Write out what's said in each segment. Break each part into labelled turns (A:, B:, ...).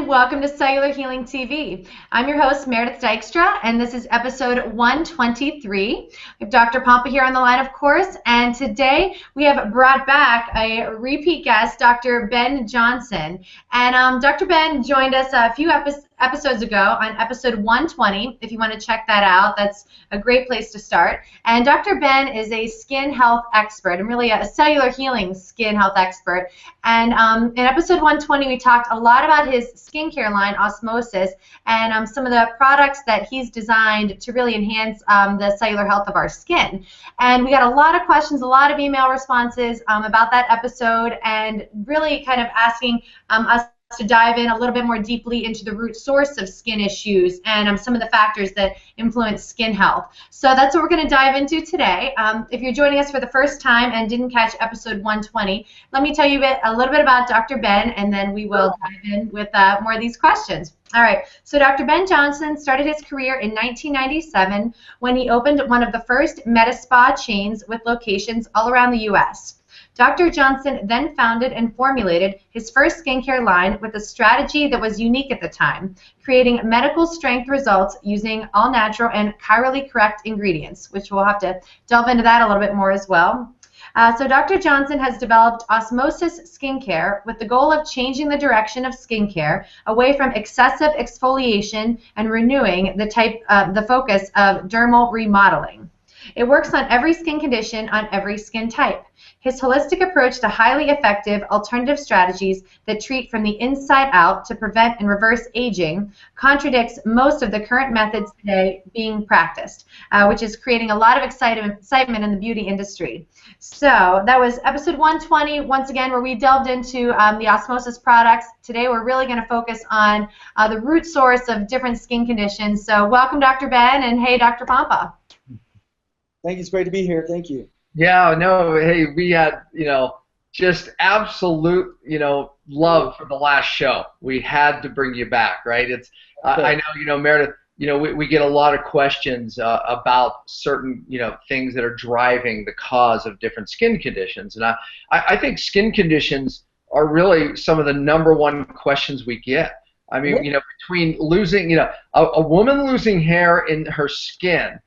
A: and welcome to Cellular Healing TV. I'm your host, Meredith Dykstra, and this is episode 123. We have Dr. Pompa here on the line, of course, and today we have brought back a repeat guest, Dr. Ben Johnson. And Dr. Ben joined us a few episodes ago on episode 120. If you want to check that out, that's a great place to start. And Dr. Ben is a skin health expert, and really a cellular healing skin health expert. And in episode 120, we talked a lot about his skincare line, Osmosis, and some of the products that he's designed to really enhance the cellular health of our skin. And we got a lot of questions, a lot of email responses about that episode, and really kind of asking us to dive in a little bit more deeply into the root source of skin issues and some of the factors that influence skin health. So that's what we're going to dive into today. If you're joining us for the first time and didn't catch episode 120, let me tell you a little bit about Dr. Ben, and then we will dive in with more of these questions. All right, so Dr. Ben Johnson started his career in 1997 when he opened one of the first med-spa chains with locations all around the U.S. Dr. Johnson then founded and formulated his first skincare line with a strategy that was unique at the time, creating medical strength results using all natural and chirally correct ingredients, which we'll have to delve into that a little bit more as well. So Dr. Johnson has developed Osmosis Skincare with the goal of changing the direction of skincare away from excessive exfoliation and renewing the focus of dermal remodeling. It works on every skin condition, on every skin type. His holistic approach to highly effective alternative strategies that treat from the inside out to prevent and reverse aging contradicts most of the current methods today being practiced, which is creating a lot of excitement in the beauty industry. So that was episode 120, once again, where we delved into the Osmosis products. Today we're really going to focus on the root source of different skin conditions. So welcome, Dr. Ben, and hey, Dr. Pompa.
B: Thank you. It's great to be here. Thank you.
C: Yeah, no, hey, we had, just absolute, love for the last show. We had to bring you back, right? It's, I know, Meredith, we get a lot of questions about certain, things that are driving the cause of different skin conditions. And I think skin conditions are really some of the #1 questions we get. I mean, between losing, a woman losing hair in her skin,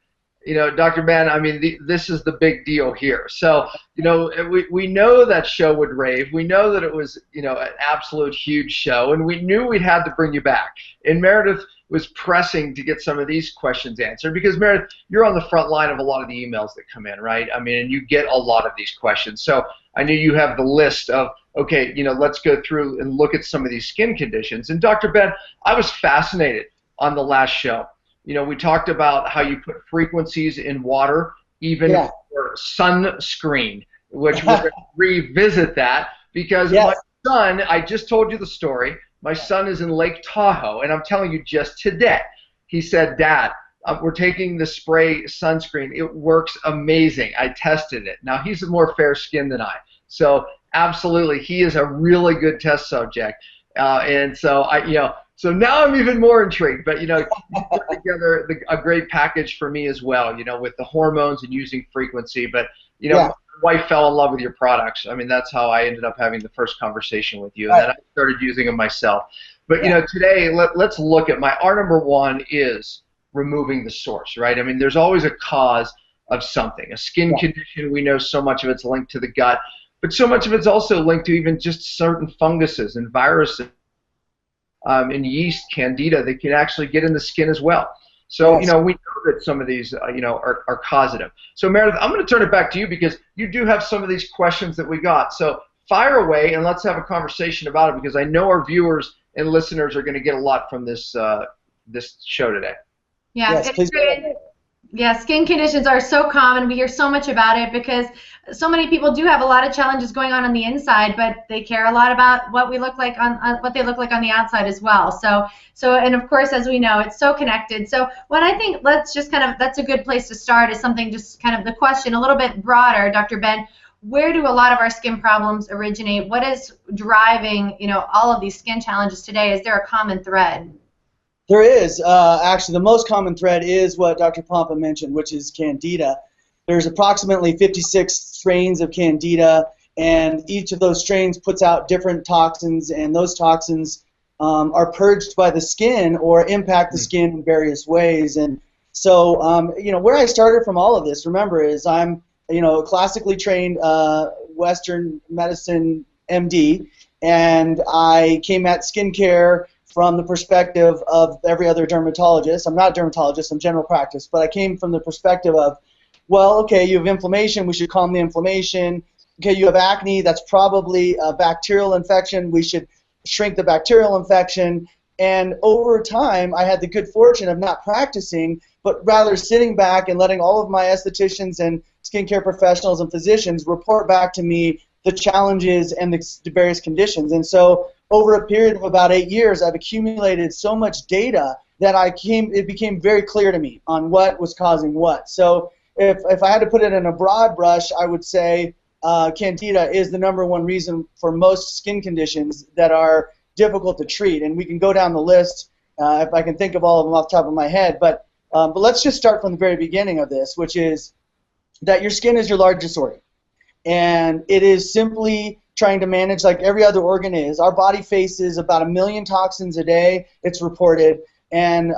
C: Dr. Ben, I mean, this is the big deal here. So, we know that show would rave. We know that it was, an absolute huge show, and we knew we had to bring you back. And Meredith was pressing to get some of these questions answered because, Meredith, you're on the front line of a lot of the emails that come in, right? I mean, and you get a lot of these questions. So I knew you have the list of, okay, let's go through and look at some of these skin conditions. And Dr. Ben, I was fascinated on the last show. We talked about how you put frequencies in water, even for sunscreen, which we're going to revisit that because my son, I just told you the story, my son is in Lake Tahoe, and I'm telling you just today, he said, Dad, we're taking the spray sunscreen. It works amazing. I tested it. Now, he's more fair-skinned than I, so absolutely, he is a really good test subject, and so So now I'm even more intrigued, but you put together a great package for me as well, with the hormones and using frequency. But my wife fell in love with your products. I mean, that's how I ended up having the first conversation with you, and then I started using them myself. But today let's look at our #1 is removing the source, right? I mean, there's always a cause of something. A skin condition, we know so much of it's linked to the gut, but so much of it's also linked to even just certain funguses and viruses. And yeast, Candida, they can actually get in the skin as well. So, we know that some of these, are causative. So, Meredith, I'm going to turn it back to you because you do have some of these questions that we got. So, fire away and let's have a conversation about it because I know our viewers and listeners are going to get a lot from this this show today.
A: Yeah, it's great. Yeah, skin conditions are so common. We hear so much about it because so many people do have a lot of challenges going on the inside, but they care a lot about what we look like on what they look like on the outside as well. So and of course, as we know, it's so connected. So what I think, let's just that's a good place to start is something just kind of the question a little bit broader, Dr. Ben. Where do a lot of our skin problems originate? What is driving all of these skin challenges today? Is there a common thread?
B: There is. Actually, the most common thread is what Dr. Pompa mentioned, which is Candida. There's approximately 56 strains of Candida, and each of those strains puts out different toxins, and those toxins are purged by the skin or impact the skin in various ways. And so, where I started from all of this, remember, is I'm, a classically trained Western medicine MD, and I came at skincare from the perspective of every other dermatologist. I'm not a dermatologist, I'm general practice, but I came from the perspective of, well, okay, you have inflammation, we should calm the inflammation. Okay, you have acne, that's probably a bacterial infection, we should shrink the bacterial infection. And over time, I had the good fortune of not practicing, but rather sitting back and letting all of my estheticians and skincare professionals and physicians report back to me the challenges and the various conditions. And so over a period of about 8 years, I've accumulated so much data that it became very clear to me on what was causing what. So if I had to put it in a broad brush, I would say Candida is the #1 reason for most skin conditions that are difficult to treat. And we can go down the list if I can think of all of them off the top of my head. But let's just start from the very beginning of this, which is that your skin is your largest organ. And it is simply trying to manage like every other organ is. Our body faces about 1 million toxins a day, it's reported. And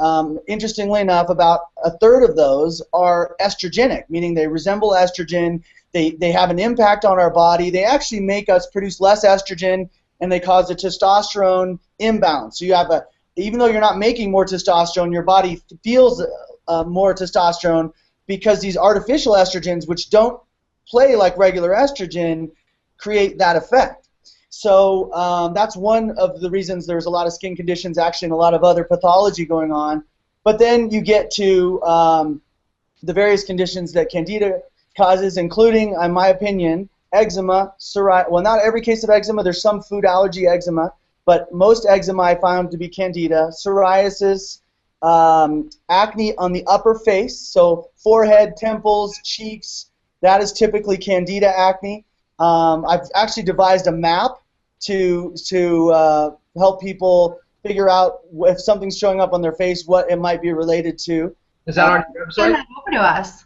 B: interestingly enough, about a third of those are estrogenic, meaning they resemble estrogen. They have an impact on our body. They actually make us produce less estrogen, and they cause a testosterone imbalance. So you have even though you're not making more testosterone, your body feels more testosterone because these artificial estrogens, which don't play like regular estrogen, create that effect. So that's one of the reasons there's a lot of skin conditions, actually, and a lot of other pathology going on. But then you get to the various conditions that Candida causes, including, in my opinion, eczema, psoriasis. Well, not every case of eczema. There's some food allergy eczema, but most eczema I found to be Candida. Psoriasis, acne on the upper face, so forehead, temples, cheeks. That is typically Candida acne. I've actually devised a map to help people figure out if something's showing up on their face, what it might be related to.
C: Is that on your website?
A: Send that over to us.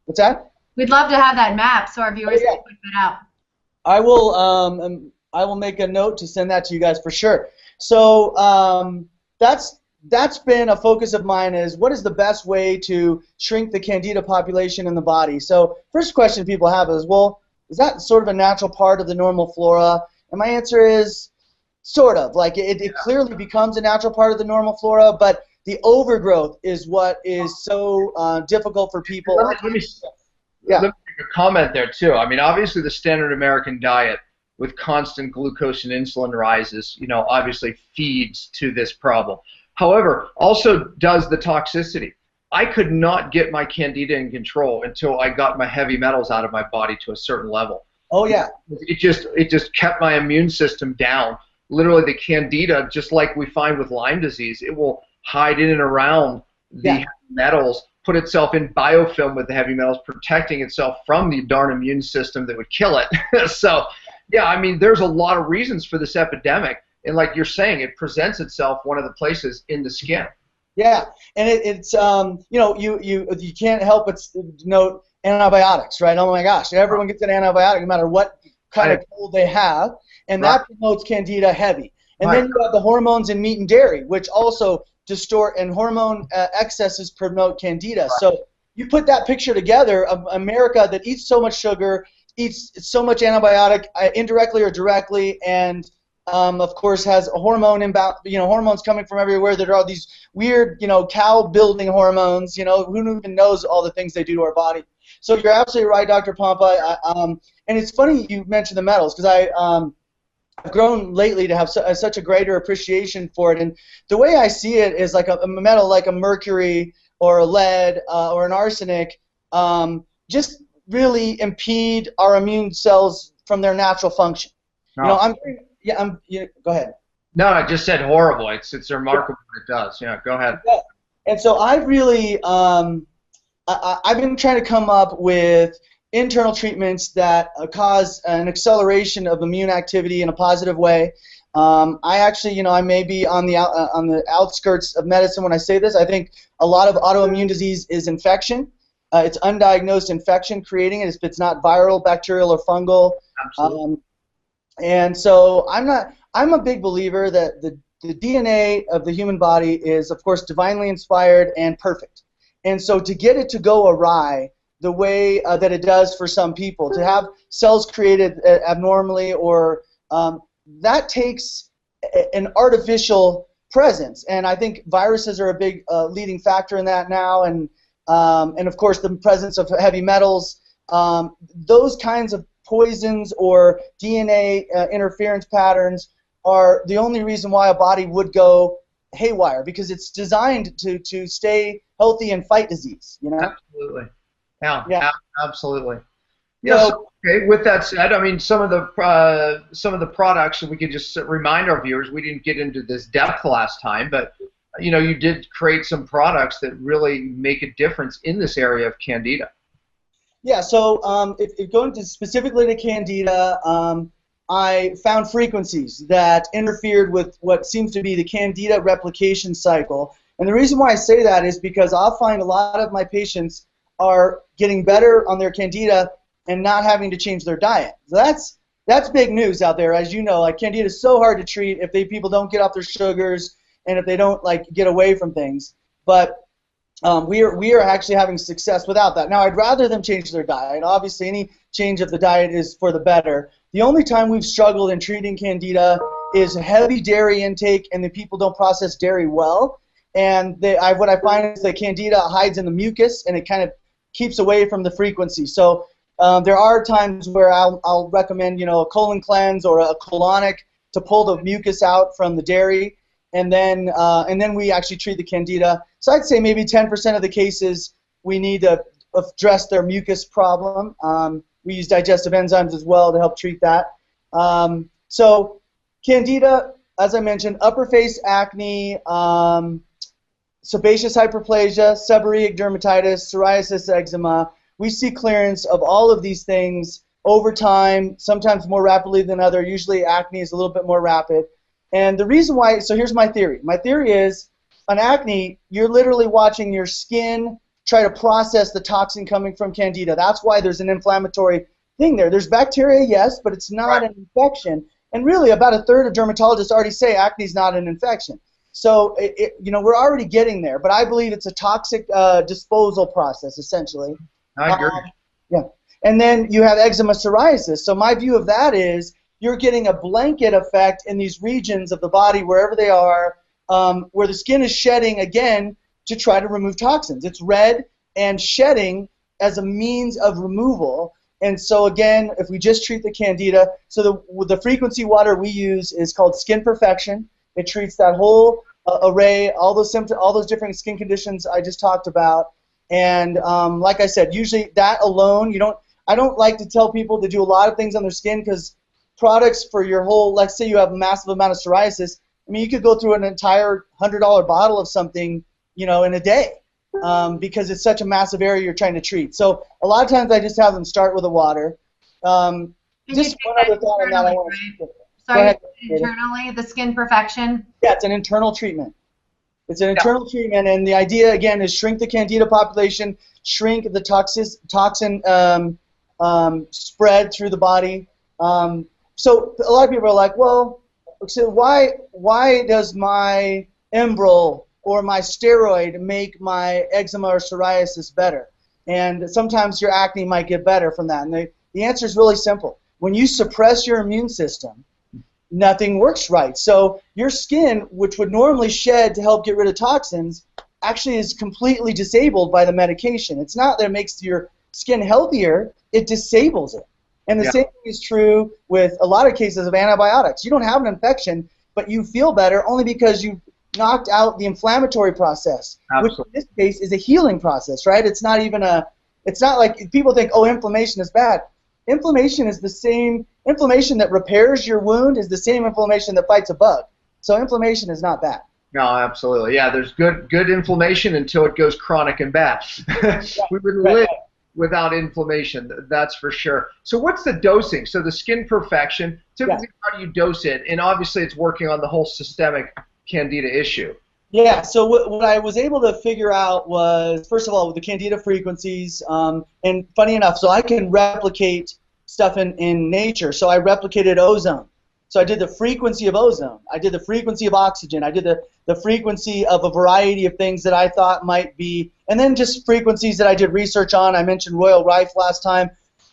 B: What's that?
A: We'd love to have that map so our viewers can put that out.
B: I will make a note to send that to you guys for sure. So that's been a focus of mine, is what is the best way to shrink the Candida population in the body. So first question people have is, well, is that sort of a natural part of the normal flora? And my answer is sort of. Like it clearly becomes a natural part of the normal flora, but the overgrowth is what is so difficult for people.
C: Let me make a comment there too. I mean, obviously the standard American diet with constant glucose and insulin rises, obviously feeds to this problem. However, also does the toxicity. I could not get my Candida in control until I got my heavy metals out of my body to a certain level.
B: Oh yeah.
C: It just kept my immune system down. Literally, the Candida, just like we find with Lyme disease, it will hide in and around the heavy metals, put itself in biofilm with the heavy metals, protecting itself from the darn immune system that would kill it. So, yeah, I mean, there's a lot of reasons for this epidemic. And like you're saying, it presents itself one of the places in the skin.
B: Yeah, and it's you can't help but note antibiotics, right? Oh my gosh, everyone gets an antibiotic no matter what kind of cold they have, and that promotes Candida heavy. And then you have the hormones in meat and dairy, which also distort, and hormone excesses promote Candida. So you put that picture together of America that eats so much sugar, eats so much antibiotic, indirectly or directly, and of course has a hormone imbalance, hormones coming from everywhere that are all these weird, cow building hormones, who even knows all the things they do to our body. So you're absolutely right, Dr. Pompa. And it's funny you mentioned the metals, because I've grown lately to have such a greater appreciation for it. And the way I see it is like a metal like a mercury or a lead or an arsenic just really impede our immune cells from their natural function.
C: No.
B: Go ahead.
C: No, I just said horrible. It's remarkable what it does. Yeah, go ahead.
B: Yeah. And so I really, I've been trying to come up with internal treatments that cause an acceleration of immune activity in a positive way. I actually, I may be on the outskirts of medicine when I say this. I think a lot of autoimmune disease is infection. It's undiagnosed infection creating it if it's not viral, bacterial, or fungal.
C: Absolutely.
B: And so I'm a big believer that the DNA of the human body is, of course, divinely inspired and perfect. And so to get it to go awry the way that it does for some people, to have cells created abnormally, or that takes an artificial presence. And I think viruses are a big leading factor in that now, and of course the presence of heavy metals. Those kinds of poisons or DNA interference patterns are the only reason why a body would go haywire, because it's designed to stay healthy and fight disease. You know?
C: Absolutely.
B: Yeah.
C: Absolutely. Yes. So, okay. With that said, I mean, some of the products, and we could just remind our viewers, we didn't get into this depth last time, but you know, you did create some products that really make a difference in this area of Candida.
B: Yeah. So if going to specifically to Candida, I found frequencies that interfered with what seems to be the Candida replication cycle. And the reason why I say that is because I'll find a lot of my patients are getting better on their Candida and not having to change their diet. So that's big news out there. As you know, like, Candida is so hard to treat if people don't get off their sugars and if they don't get away from things. But we are actually having success without that. Now, I'd rather them change their diet. Obviously, any change of the diet is for the better. The only time we've struggled in treating Candida is heavy dairy intake, and the people don't process dairy well. And what I find is that Candida hides in the mucus, and it kind of keeps away from the frequency. So there are times where I'll recommend, a colon cleanse or a colonic to pull the mucus out from the dairy, and then we actually treat the Candida. So I'd say maybe 10% of the cases we need to address their mucus problem. We use digestive enzymes as well to help treat that. So Candida, as I mentioned, upper face acne, sebaceous hyperplasia, seborrheic dermatitis, psoriasis, eczema. We see clearance of all of these things over time, sometimes more rapidly than other. Usually acne is a little bit more rapid. And the reason why, so here's my theory. My theory is, on acne, you're literally watching your skin try to process the toxin coming from Candida. That's why there's an inflammatory thing there. There's bacteria, yes, but it's not an infection. And really, about a third of dermatologists already say acne is not an infection. So, we're already getting there. But I believe it's a toxic disposal process, essentially.
C: I agree.
B: Yeah. And then you have eczema, psoriasis. So my view of that is you're getting a blanket effect in these regions of the body, wherever they are, where the skin is shedding, again, to try to remove toxins. It's red and shedding as a means of removal. And so, again, if we just treat the Candida, so the frequency water we use is called Skin Perfection. It treats that whole array, all those symptoms, all those different skin conditions I just talked about. And like I said, usually that alone, I don't like to tell people to do a lot of things on their skin, because products for your whole, let's say you have a massive amount of psoriasis, I mean, you could go through an entire $100 bottle of something, in a day, because it's such a massive area you're trying to treat. So a lot of times I just have them start with the water. Just one other thought on that I want to.
A: Sorry, internally, the Skin Perfection?
B: Yeah, it's an internal treatment. It's an internal treatment, and the idea, again, is shrink the Candida population, shrink the toxin spread through the body. So a lot of people are like, well, so why does my Enbrel or my steroid make my eczema or psoriasis better? And sometimes your acne might get better from that. And the answer is really simple. When you suppress your immune system, nothing works right. So your skin, which would normally shed to help get rid of toxins, actually is completely disabled by the medication. It's not that it makes your skin healthier, it disables it. And the same thing is true with a lot of cases of antibiotics. You don't have an infection, but you feel better only because you knocked out the inflammatory process, which in this case is a healing process, right? It's not even it's not like people think, oh, inflammation is bad. Inflammation is the same, inflammation that repairs your wound is the same inflammation that fights a bug. So inflammation is not bad. No,
C: absolutely. Yeah, there's good inflammation until it goes chronic and bad. We would live without inflammation, that's for sure. So what's the dosing? So the Skin Perfection, typically how do you dose it? And obviously it's working on the whole systemic Candida issue.
B: Yeah, so what I was able to figure out was, first of all, with the Candida frequencies, and funny enough, so I can replicate stuff in nature. So I replicated ozone. So I did the frequency of ozone. I did the frequency of oxygen. I did the frequency of a variety of things that I thought might be, and then just frequencies that I did research on. I mentioned Royal Rife last time.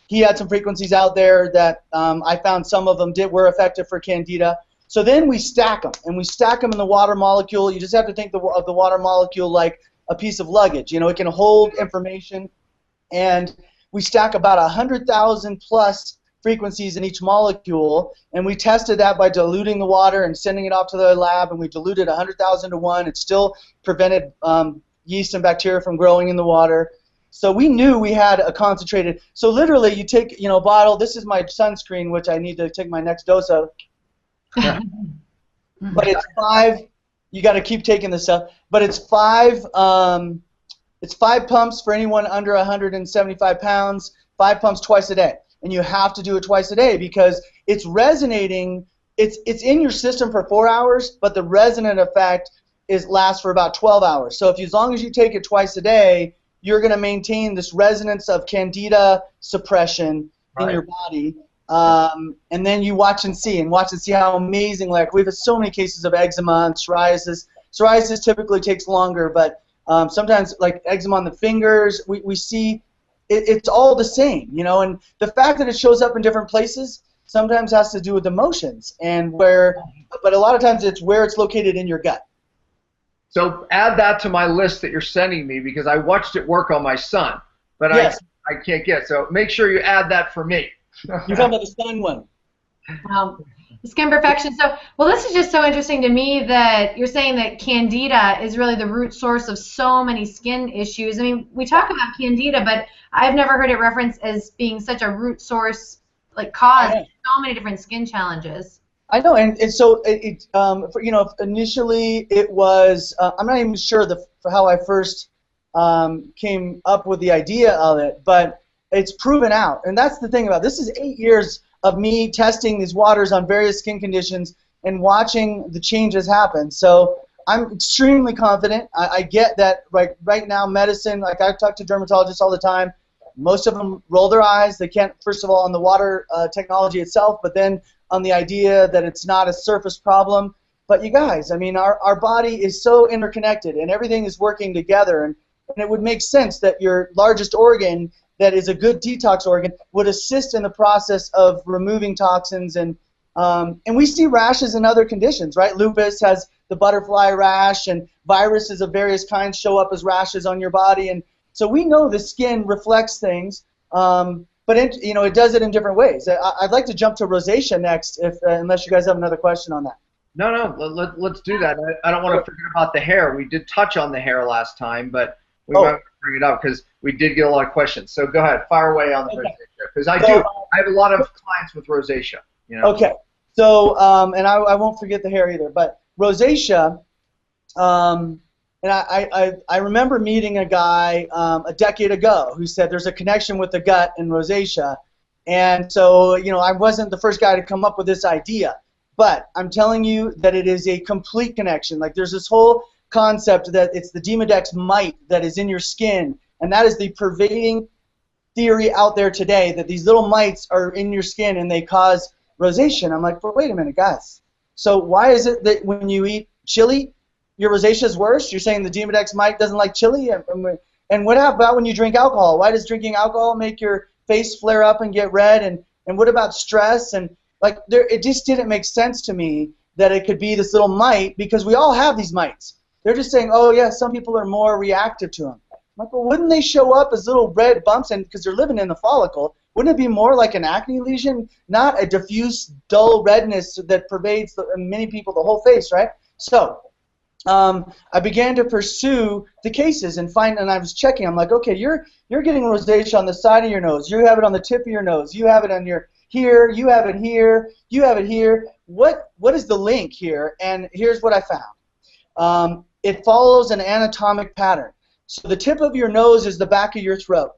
B: He had some frequencies out there that I found some of them were effective for Candida. So then we stack them, and we stack them in the water molecule. You just have to think of the water molecule like a piece of luggage. You know, it can hold information, and we stack about 100,000 plus frequencies in each molecule, and we tested that by diluting the water and sending it off to the lab, and we diluted 100,000 to 1. It still prevented yeast and bacteria from growing in the water. So we knew we had a concentrated. So literally, you take a bottle. This is my sunscreen, which I need to take my next dose of. But it's 5. You got to keep taking this stuff. But it's 5. It's 5 pumps for anyone under 175 pounds. 5 pumps twice a day, and you have to do it twice a day because it's resonating. It's in your system for 4 hours, but the resonant effect lasts for about 12 hours. So as long as you take it twice a day, you're going to maintain this resonance of Candida suppression in your body. And then you watch and see how amazing. Like, we've had so many cases of eczema and psoriasis. Psoriasis typically takes longer, but sometimes, like eczema on the fingers, we see it's all the same, and the fact that it shows up in different places sometimes has to do with emotions, but a lot of times it's where it's located in your gut.
C: So add that to my list that you're sending me, because I watched it work on my son, but I can't get it. So make sure you add that for me.
B: You're talking about the sun one.
A: Skin perfection. So, well, this is just so interesting to me that you're saying that Candida is really the root source of so many skin issues. I mean, we talk about Candida, but I've never heard it referenced as being such a root source, like cause so many different skin challenges.
B: I know, and so initially it was. I'm not even sure how I first came up with the idea of it, but it's proven out, and that's the thing about this. Is 8 years of me testing these waters on various skin conditions and watching the changes happen. So I'm extremely confident. I get that right now medicine, like I talk to dermatologists all the time, most of them roll their eyes. They can't, first of all, on the water technology itself, but then on the idea that it's not a surface problem. But you guys, I mean, our body is so interconnected and everything is working together, and it would make sense that your largest organ that is a good detox organ would assist in the process of removing toxins, and we see rashes in other conditions, right? Lupus has the butterfly rash, and viruses of various kinds show up as rashes on your body, and so we know the skin reflects things, but it does it in different ways. I'd like to jump to rosacea next, unless you guys have another question on that.
C: No, let's do that. I don't want to forget about the hair. We did touch on the hair last time, but we might bring it up because we did get a lot of questions. So go ahead, fire away on the rosacea, because I have a lot of clients with rosacea.
B: Okay, so and I won't forget the hair either, but rosacea. And I remember meeting a guy a decade ago who said there's a connection with the gut and rosacea, and so I wasn't the first guy to come up with this idea, but I'm telling you that it is a complete connection. Like, there's this whole concept that it's the Demodex mite that is in your skin, and that is the pervading theory out there today, that these little mites are in your skin and they cause rosacea. And I'm like, but wait a minute, guys. So why is it that when you eat chili, your rosacea is worse? You're saying the Demodex mite doesn't like chili? And what about when you drink alcohol? Why does drinking alcohol make your face flare up and get red? And what about stress? And it just didn't make sense to me that it could be this little mite, because we all have these mites. They're just saying, oh yeah, some people are more reactive to them. I'm like, well, wouldn't they show up as little red bumps? And because they're living in the follicle, wouldn't it be more like an acne lesion, not a diffuse, dull redness that pervades many people, the whole face, right? So I began to pursue the cases and I was checking. I'm like, okay, you're getting rosacea on the side of your nose. You have it on the tip of your nose. You have it on here. You have it here. You have it here. What is the link here? And here's what I found. It follows an anatomic pattern. So the tip of your nose is the back of your throat.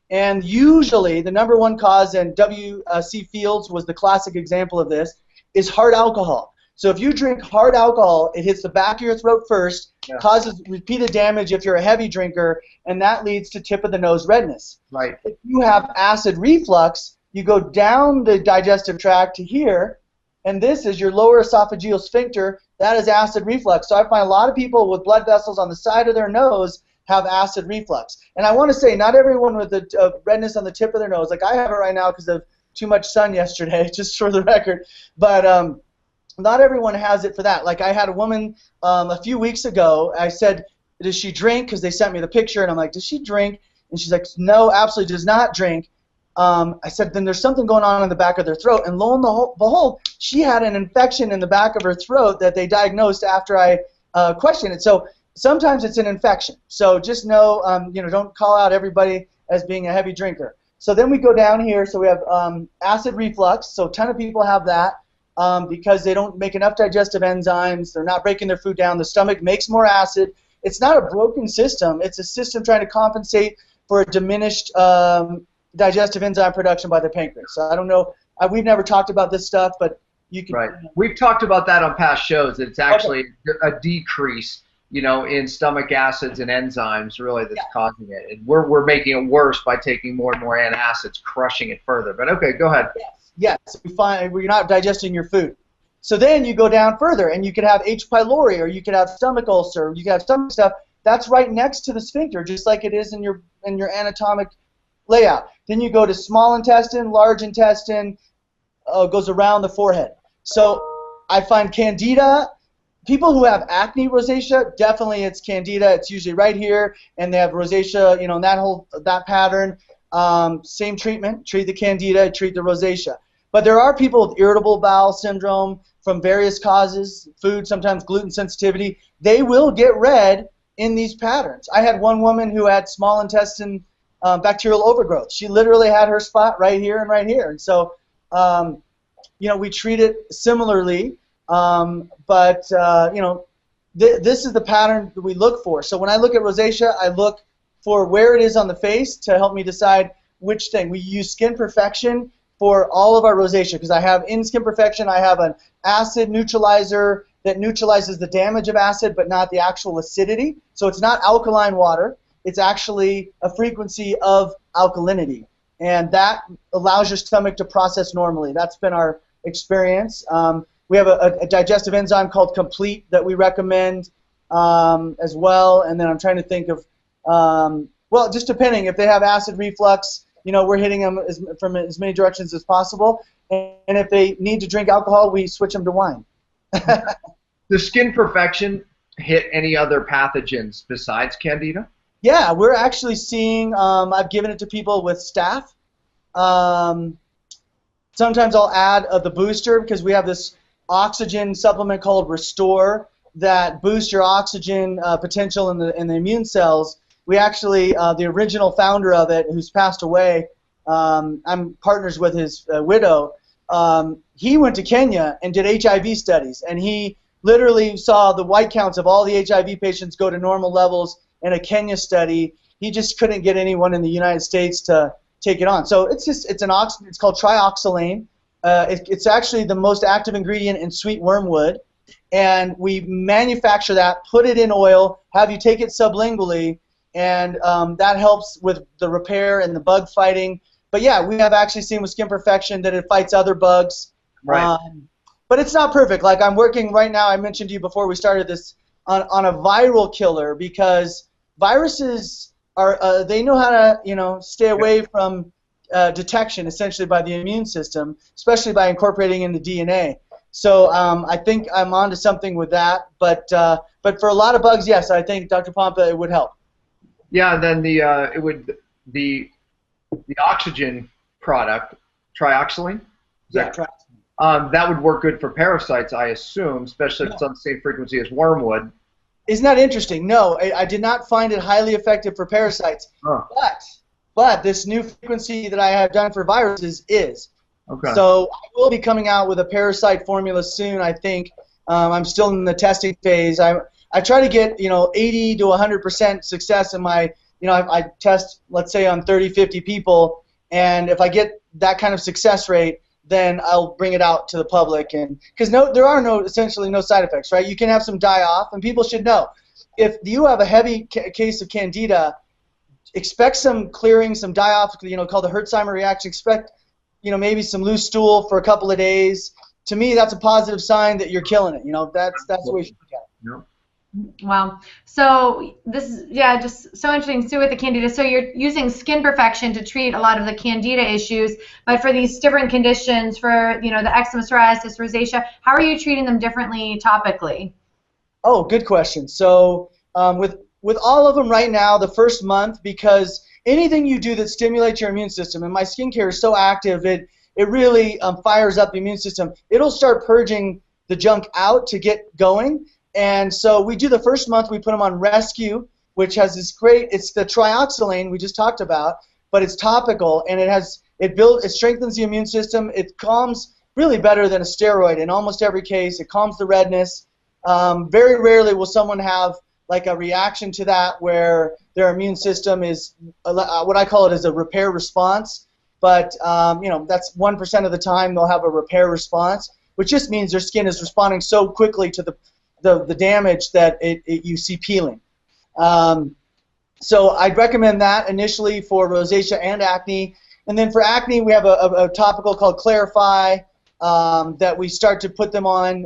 B: And usually the number one cause, and W.C. Fields was the classic example of this, is hard alcohol. So if you drink hard alcohol, it hits the back of your throat first, causes repeated damage if you're a heavy drinker, and that leads to tip of the nose redness.
C: Right.
B: If you have acid reflux, you go down the digestive tract to here, and this is your lower esophageal sphincter. That is acid reflux. So I find a lot of people with blood vessels on the side of their nose have acid reflux. And I want to say, not everyone with the redness on the tip of their nose, like I have it right now because of too much sun yesterday, just for the record, but not everyone has it for that. Like I had a woman a few weeks ago, I said, does she drink? Because they sent me the picture, and I'm like, does she drink? And she's like, no, absolutely does not drink. I said, then there's something going on in the back of their throat. And lo and behold, she had an infection in the back of her throat that they diagnosed after I questioned it. So sometimes it's an infection. So just know, don't call out everybody as being a heavy drinker. So then we go down here. So we have acid reflux. So a ton of people have that because they don't make enough digestive enzymes. They're not breaking their food down. The stomach makes more acid. It's not a broken system. It's a system trying to compensate for a diminished digestive enzyme production by the pancreas. So I don't know. We've never talked about this stuff, but you can.
C: Right. We've talked about that on past shows. It's actually a decrease, in stomach acids and enzymes really that's causing it. And we're making it worse by taking more and more antacids, crushing it further. But okay, go ahead.
B: Yes. We find you're not digesting your food. So then you go down further, and you could have H. pylori, or you could have stomach ulcer, or you could have stomach stuff. That's right next to the sphincter, just like it is in your anatomic layout. Then you go to small intestine, large intestine, goes around the forehead. So I find Candida, people who have acne rosacea, definitely it's Candida. It's usually right here, and they have rosacea, in that pattern. Same treatment, treat the Candida, treat the rosacea. But there are people with irritable bowel syndrome from various causes, food, sometimes gluten sensitivity. They will get red in these patterns. I had one woman who had small intestine bacterial overgrowth. She literally had her spot right here and right here. And so, we treat it similarly, but this is the pattern that we look for. So when I look at rosacea, I look for where it is on the face to help me decide which thing. We use Skin Perfection for all of our rosacea because I have in Skin Perfection, I have an acid neutralizer that neutralizes the damage of acid but not the actual acidity. So it's not alkaline water. It's actually a frequency of alkalinity, and that allows your stomach to process normally. That's been our experience. We have a digestive enzyme called Complete that we recommend as well, and then I'm trying to think of, just depending. If they have acid reflux, we're hitting them from as many directions as possible, and if they need to drink alcohol, we switch them to wine.
C: Does Skin Perfection hit any other pathogens besides Candida?
B: Yeah, we're actually seeing, I've given it to people with staph. Sometimes I'll add the booster because we have this oxygen supplement called Restore that boosts your oxygen potential in the immune cells. We actually, the original founder of it, who's passed away, I'm partners with his widow, he went to Kenya and did HIV studies, and he literally saw the white counts of all the HIV patients go to normal levels in a Kenya study. He just couldn't get anyone in the United States to take it on. So it's called trioxylane. It's actually the most active ingredient in sweet wormwood, and we manufacture that, put it in oil, have you take it sublingually, and that helps with the repair and the bug fighting. But yeah, we have actually seen with Skin Perfection that it fights other bugs.
C: Right.
B: But it's not perfect. Like I'm working right now, I mentioned to you before we started this, on a viral killer because viruses are they know how to stay away from detection essentially by the immune system, especially by incorporating into DNA. So I think I'm onto something with that. But for a lot of bugs, yes, I think Dr. Pompa, it would help.
C: Yeah, then the oxygen product, trioxylane. That would work good for parasites, I assume, especially if it's on the same frequency as wormwood.
B: Isn't that interesting? No, I did not find it highly effective for parasites.
C: Huh.
B: But this new frequency that I have done for viruses is.
C: Okay.
B: So I will be coming out with a parasite formula soon, I think. I'm still in the testing phase. I try to get 80 to 100% success in my, I test, let's say, on 30, 50 people, and if I get that kind of success rate, then I'll bring it out to the public, and because there are essentially no side effects, right? You can have some die-off, and people should know if you have a heavy case of Candida, expect some clearing, some die-off, called the Hertzheimer reaction. Expect, maybe some loose stool for a couple of days to me, that's a positive sign that you're killing it. You know, that's the way you should look at it.
C: Yep.
A: Wow. So this is, yeah, just so interesting too with the Candida. So you're using Skin Perfection to treat a lot of the Candida issues, but for these different conditions, for, you know, the eczema, psoriasis, rosacea, how are you treating them differently topically?
B: Oh, good question. So with all of them right now, the first month, because anything you do that stimulates your immune system, and my skincare is so active, it really fires up the immune system. It'll start purging the junk out to get going. And so we do the first month, we put them on Rescue, which has this great, it's the trioxylane we just talked about, but it's topical, and it strengthens the immune system. It calms really better than a steroid in almost every case. It calms the redness. Very rarely will someone have like a reaction to that where their immune system is, what I call it, is a repair response. But you know, that's 1% of the time they'll have a repair response, which just means their skin is responding so quickly to the damage that you see peeling. So I'd recommend that initially for rosacea and acne. And then for acne, we have a topical called Clarify that we start to put them on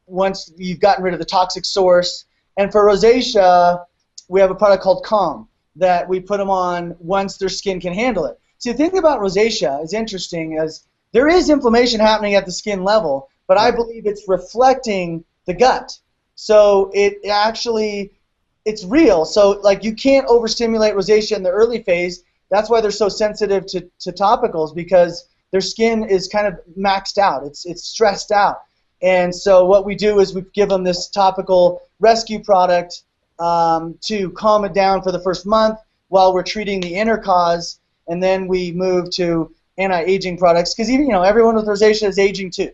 B: once you've gotten rid of the toxic source. And for rosacea, we have a product called Calm that we put them on once their skin can handle it. See, the thing about rosacea is interesting, as there is inflammation happening at the skin level, but I believe it's reflecting the gut. So it's real. So like you can't overstimulate rosacea in the early phase. That's why they're so sensitive to topicals, because their skin is kind of maxed out. It's stressed out. And so what we do is we give them this topical rescue product to calm it down for the first month while we're treating the inner cause, and then we move to anti-aging products, because even, you know, everyone with rosacea is aging too.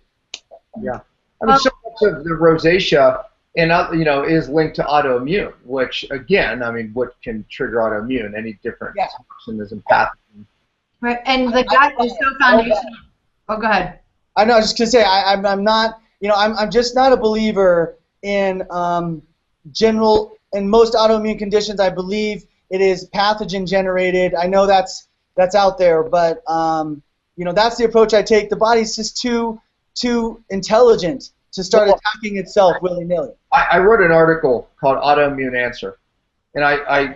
C: Yeah. I mean, so much of the rosacea, and you know, is linked to autoimmune, which again, I mean, what can trigger autoimmune? Any different toxins and pathogen.
A: Right, and the gut is so foundational. Oh, go ahead.
B: I know. I was just gonna say I'm not. You know, I'm just not a believer in general. In most autoimmune conditions, I believe it is pathogen generated. I know that's out there, but you know, that's the approach I take. The body's just too intelligent to start attacking itself willy-nilly.
C: I wrote an article called Autoimmune Answer, and I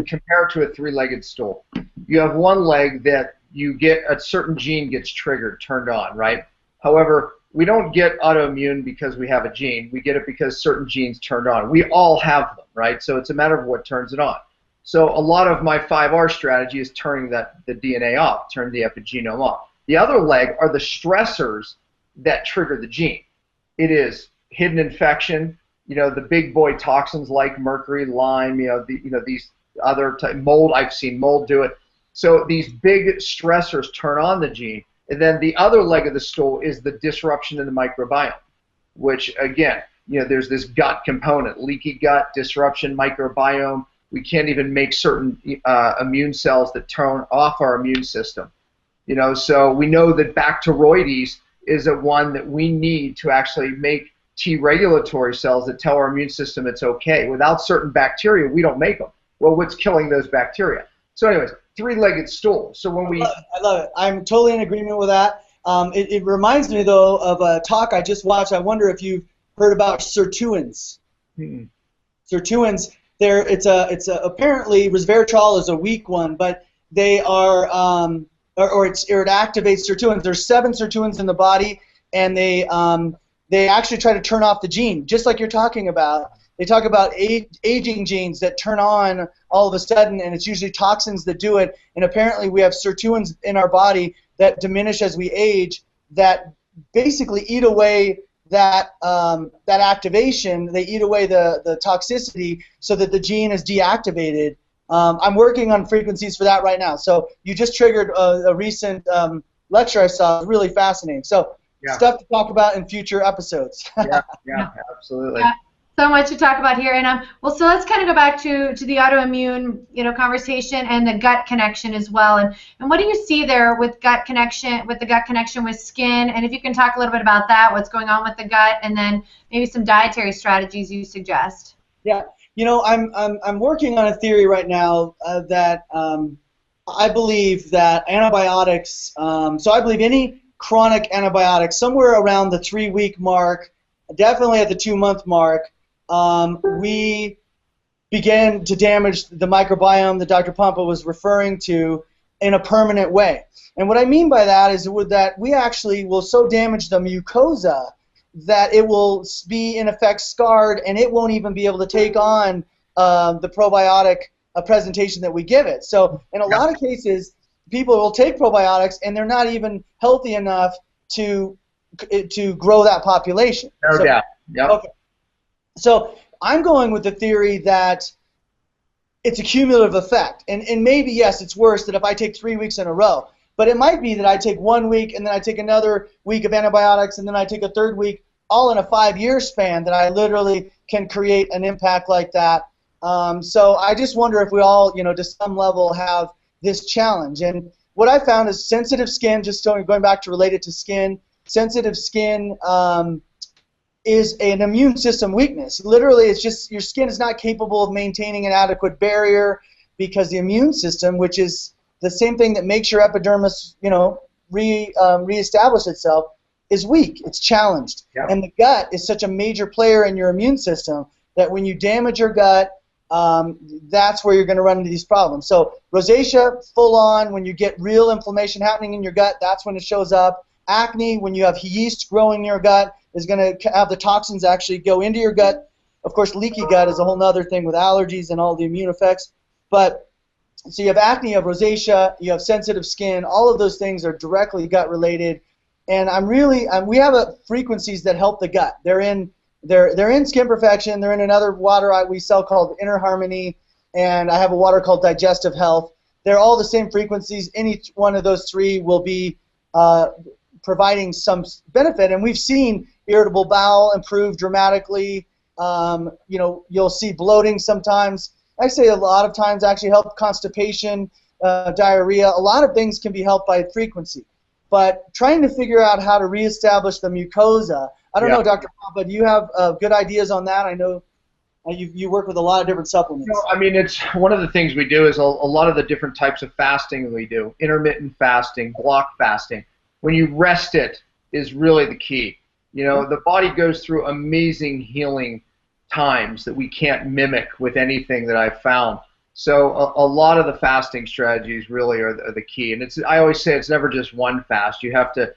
C: compare it to a three-legged stool. You have one leg that you get a certain gene gets triggered, turned on, right? However, we don't get autoimmune because we have a gene. We get it because certain genes turned on. We all have them, right? So it's a matter of what turns it on. So a lot of my 5R strategy is turning the DNA off, turn the epigenome off. The other leg are the stressors that trigger the gene. It is hidden infection, you know, the big boy toxins like mercury, Lyme, these other mold. I've seen mold do it. So these big stressors turn on the gene, and then the other leg of the stool is the disruption in the microbiome, which again, you know, there's this gut component, leaky gut, disruption, microbiome. We can't even make certain immune cells that turn off our immune system. You know, so we know that bacteroides is a one that we need to actually make T regulatory cells that tell our immune system it's okay. Without certain bacteria, we don't make them. Well, what's killing those bacteria? So anyways, three-legged stool. So when
B: I love it. I'm totally in agreement with that. It reminds me, though, of a talk I just watched. I wonder if you've heard about sirtuins. Sirtuins, it's apparently resveratrol is a weak one, but they are it activates sirtuins. There's 7 sirtuins in the body, and they actually try to turn off the gene, just like you're talking about. They talk about aging genes that turn on all of a sudden, and it's usually toxins that do it. And apparently we have sirtuins in our body that diminish as we age, that basically eat away that activation. They eat away the toxicity so that the gene is deactivated. I'm working on frequencies for that right now. So you just triggered a recent lecture I saw. Really fascinating. So stuff to talk about in future episodes.
C: yeah, absolutely.
A: So much to talk about here, and well, so let's kind of go back to the autoimmune, you know, conversation and the gut connection as well. And what do you see there with gut connection, with the gut connection with skin? And if you can talk a little bit about that, what's going on with the gut, and then maybe some dietary strategies you suggest.
B: Yeah, you know, I'm working on a theory right now that I believe that antibiotics. So I believe chronic antibiotics, somewhere around the 3-week mark, definitely at the 2-month mark, we began to damage the microbiome that Dr. Pompa was referring to in a permanent way. And what I mean by that is that we actually will so damage the mucosa that it will be, in effect, scarred, and it won't even be able to take on the probiotic presentation that we give it. So in a lot of cases, people will take probiotics, and they're not even healthy enough to grow that population.
C: No doubt. Yep.
B: Okay. So I'm going with the theory that it's a cumulative effect. And maybe, yes, it's worse that if I take 3 weeks in a row. But it might be that I take 1 week, and then I take another week of antibiotics, and then I take a third week, all in a 5-year span, that I literally can create an impact like that. So I just wonder if we all, to some level have this challenge. And what I found is sensitive skin, just going back to related to skin, sensitive skin is an immune system weakness. Literally, it's just your skin is not capable of maintaining an adequate barrier because the immune system, which is the same thing that makes your epidermis, reestablish itself, is weak. It's challenged.
C: Yep.
B: And the gut is such a major player in your immune system that when you damage your gut, that's where you're going to run into these problems. So rosacea, full on, when you get real inflammation happening in your gut, that's when it shows up. Acne, when you have yeast growing in your gut, is going to have the toxins actually go into your gut. Of course, leaky gut is a whole other thing with allergies and all the immune effects. But so you have acne, you have rosacea, you have sensitive skin. All of those things are directly gut related. And we have frequencies that help the gut. They're in Skin Perfection. They're in another water we sell called Inner Harmony, and I have a water called Digestive Health. They're all the same frequencies. Any one of those three will be providing some benefit, and we've seen irritable bowel improve dramatically. You'll see bloating sometimes. I say a lot of times actually help constipation, diarrhea. A lot of things can be helped by frequency. But trying to figure out how to reestablish the mucosa, I don't know, Dr. Pompa, do you have good ideas on that? I know you work with a lot of different supplements.
C: It's one of the things we do is a lot of the different types of fasting we do, intermittent fasting, block fasting. When you rest it is really the key. The body goes through amazing healing times that we can't mimic with anything that I've found. So a lot of the fasting strategies really are the key. And I always say it's never just one fast. You have to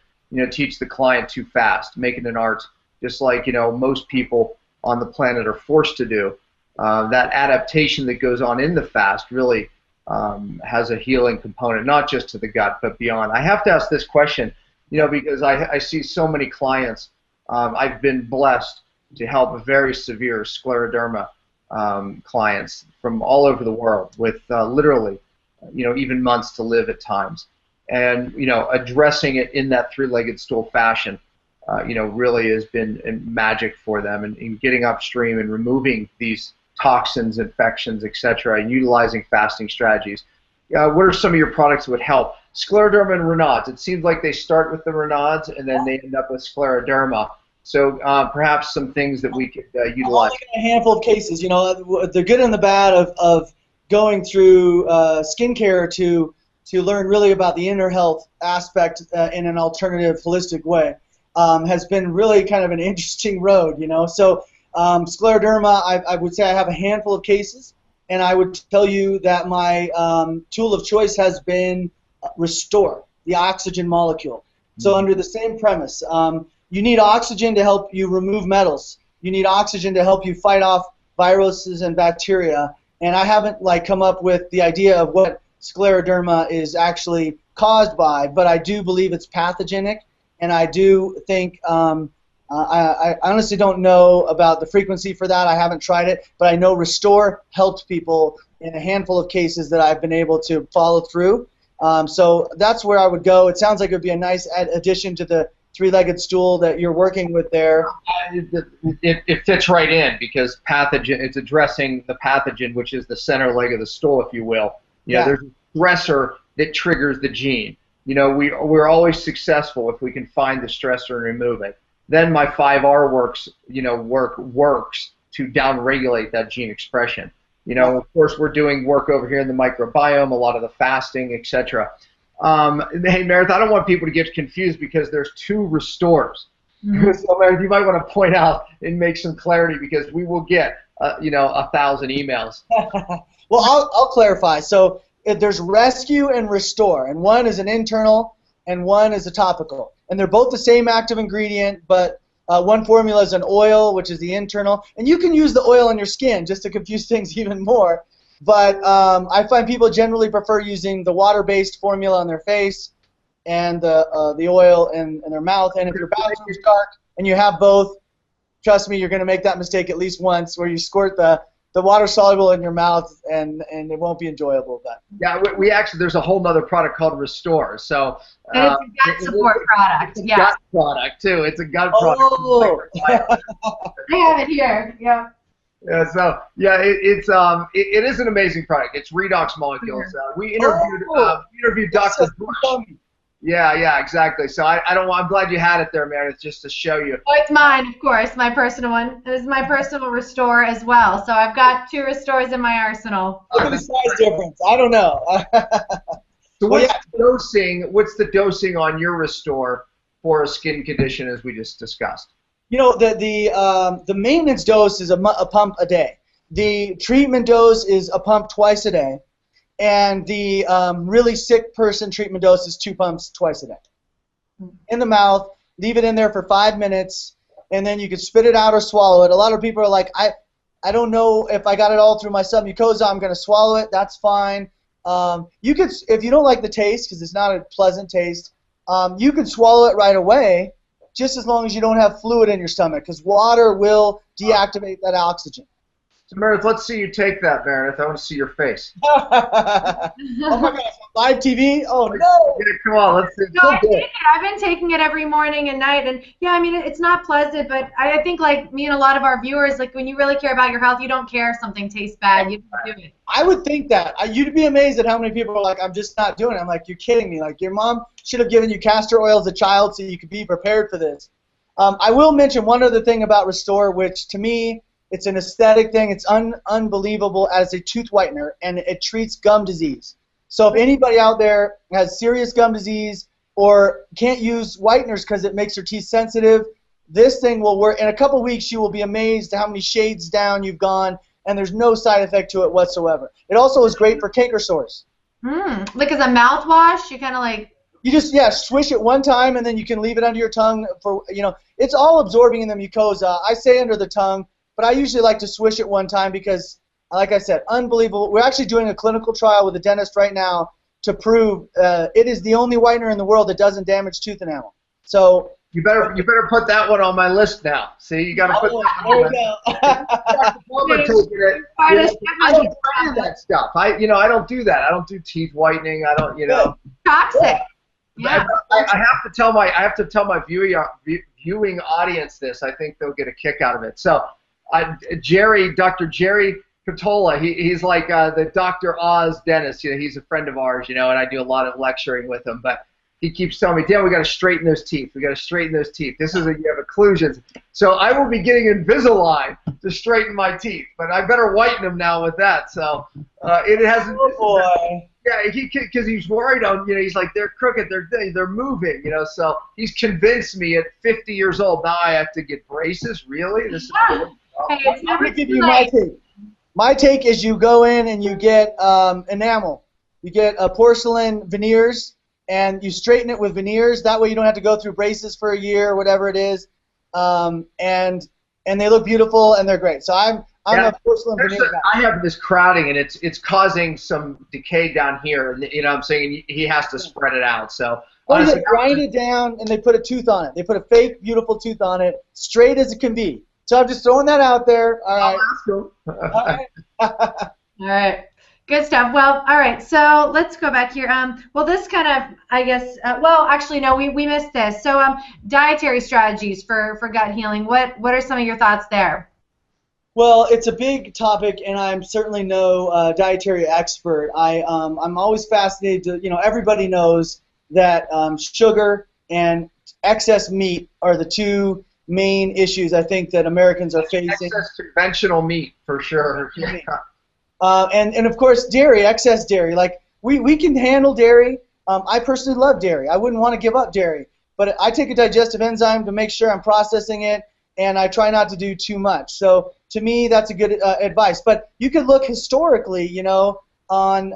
C: teach the client to fast, make it an art, just like most people on the planet are forced to do. That adaptation that goes on in the fast really has a healing component, not just to the gut, but beyond. I have to ask this question, because I see so many clients. I've been blessed to help very severe Scleroderma clients from all over the world with literally, even months to live at times. And, addressing it in that three-legged stool fashion, really has been magic for them, and getting upstream and removing these toxins, infections, etc., and utilizing fasting strategies. What are some of your products that would help? Scleroderma and Raynaud's. It seems like they start with the Raynaud's and then they end up with Scleroderma. So perhaps some things that we could utilize.
B: A handful of cases, the good and the bad of going through skincare to learn really about the inner health aspect in an alternative, holistic way has been really kind of an interesting road, So Scleroderma, I would say I have a handful of cases, and I would tell you that my tool of choice has been Restore, the oxygen molecule. So under the same premise, you need oxygen to help you remove metals. You need oxygen to help you fight off viruses and bacteria. And I haven't come up with the idea of what Scleroderma is actually caused by, but I do believe it's pathogenic, and I do think I honestly don't know about the frequency for that. I haven't tried it, but I know Restore helped people in a handful of cases that I've been able to follow through. So that's where I would go. It sounds like it would be a nice addition to the three-legged stool that you're working with there.
C: It fits right in because pathogen. It's addressing the pathogen, which is the center leg of the stool, if you will. There's a stressor that triggers the gene. We're always successful if we can find the stressor and remove it. Then my 5R works to downregulate that gene expression. Of course, we're doing work over here in the microbiome, a lot of the fasting, etc. Hey, Meredith, I don't want people to get confused because there's 2 restores.
A: Mhm.
C: So, Meredith, you might want to point out and make some clarity because we will get, 1,000 emails.
B: Well, I'll clarify. So there's rescue and restore, and one is an internal and one is a topical. And they're both the same active ingredient, but one formula is an oil, which is the internal. And you can use the oil on your skin just to confuse things even more. But I find people generally prefer using the water-based formula on their face and the oil in their mouth. And if your bathroom's dark and you have both, trust me, you're going to make that mistake at least once where you squirt the water soluble in your mouth and it won't be enjoyable. But
C: yeah, we actually, there's a whole nother product called Restore. So
A: And it's a gut support product.
C: It's a
A: Yeah.
C: gut product too. It's a gut
B: oh.
C: product.
A: I have it here. Yeah.
C: Yeah, so yeah, it is an amazing product. It's redox molecules. We interviewed Dr. Bush. Yeah, exactly. So I'm glad you had it there, Meredith, just to show you.
A: Oh, it's mine, of course, my personal one. It is my personal Restore as well. So I've got 2 Restores in my arsenal.
B: Look at the size difference. I don't know.
C: So what's the dosing on your Restore for a skin condition as we just discussed?
B: You know, the maintenance dose is a pump a day. The treatment dose is a pump twice a day. And the really sick person treatment dose is 2 pumps twice a day. In the mouth, leave it in there for 5 minutes, and then you can spit it out or swallow it. A lot of people are like, I don't know if I got it all through my submucosa, I'm going to swallow it. That's fine. You could, if you don't like the taste, because it's not a pleasant taste, you can swallow it right away, just as long as you don't have fluid in your stomach, because water will deactivate that oxygen.
C: So Meredith, let's see you take that, Meredith. I want to see your face.
B: Oh my gosh, live TV? Oh no!
C: Yeah, come on, let's see.
A: No, I've been taking it every morning and night, and yeah, I mean, it's not pleasant, but I think like me and a lot of our viewers, like when you really care about your health, you don't care if something tastes bad, you don't do it.
B: I would think that. You'd be amazed at how many people are like, I'm just not doing it. I'm like, you're kidding me. Like, your mom should have given you castor oil as a child so you could be prepared for this. I will mention one other thing about Restore, which to me, it's an aesthetic thing. It's unbelievable as a tooth whitener, and it treats gum disease. So if anybody out there has serious gum disease or can't use whiteners because it makes your teeth sensitive, this thing will work. In a couple weeks, you will be amazed at how many shades down you've gone, and there's no side effect to it whatsoever. It also is great for canker sores.
A: Like as a mouthwash, you kind of like...
B: You just, swish it one time, and then you can leave it under your tongue for, it's all absorbing in the mucosa. I say under the tongue, but I usually like to swish it one time because, like I said, unbelievable. We're actually doing a clinical trial with a dentist right now to prove it is the only whitener in the world that doesn't damage tooth enamel. So
C: you better put that one on my list now. See, you got to put that one on my list. I don't do that stuff. I don't do that. I don't do teeth whitening. I don't,
A: Toxic. Yeah.
C: I have to tell my viewing audience this. I think they'll get a kick out of it. So, Dr. Jerry Catola, he's like the Dr. Oz dentist. He's a friend of ours, and I do a lot of lecturing with him. But he keeps telling me, Dan, we got to straighten those teeth. We got to straighten those teeth. You have occlusions. So I will be getting Invisalign to straighten my teeth, but I better whiten them now with that. So it hasn't.
B: Oh boy.
C: Yeah, because he's worried on, he's like, they're crooked, they're moving, so he's convinced me at 50 years old, now I have to get braces, really? This is
A: Hey, it's never
B: Let me give
A: too
B: you my
A: late.
B: take. My take is you go in and you get enamel. You get porcelain veneers, and you straighten it with veneers. That way you don't have to go through braces for a year or whatever it is, and they look beautiful and they're great. So I'm a porcelain veneer guy.
C: I have this crowding, and it's causing some decay down here, and I'm saying he has to spread it out. So
B: Or they grind it down and they put a tooth on it. They put a fake, beautiful tooth on it, straight as it can be. So I'm just throwing that out there. All right. All right.
A: All right. Good stuff. Well, all right. So let's go back here. Well, this kind of, I guess, well, actually, no, we missed this. So dietary strategies for gut healing. What are some of your thoughts there?
B: Well, it's a big topic, and I'm certainly no dietary expert. I'm always fascinated to, everybody knows that sugar and excess meat are the 2 main issues I think that Americans are facing.
C: Excess conventional meat, for sure. Yeah.
B: And of course, dairy, excess dairy. Like, we can handle dairy, I personally love dairy. I wouldn't want to give up dairy, but I take a digestive enzyme to make sure I'm processing it, and I try not to do too much. So to me, that's a good advice. But you could look historically, you know, on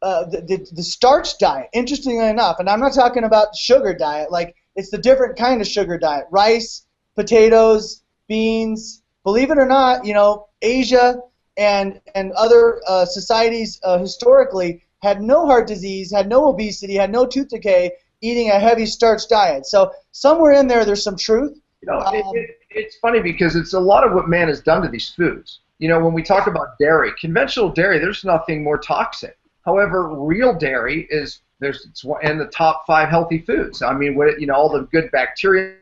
B: the starch diet, interestingly enough, and I'm not talking about sugar diet, like it's the different kind of sugar diet, rice, potatoes, beans. Believe it or not, you know, Asia and other societies historically had no heart disease, had no obesity, had no tooth decay, eating a heavy starch diet. So somewhere in there, there's some truth.
C: You know, it's funny because it's a lot of what man has done to ththese foods. You know, when we talk about dairy, conventional dairy, there's nothing more toxic. However, real dairy is it's in the top 5 healthy foods. I mean, you know, all the good bacteria.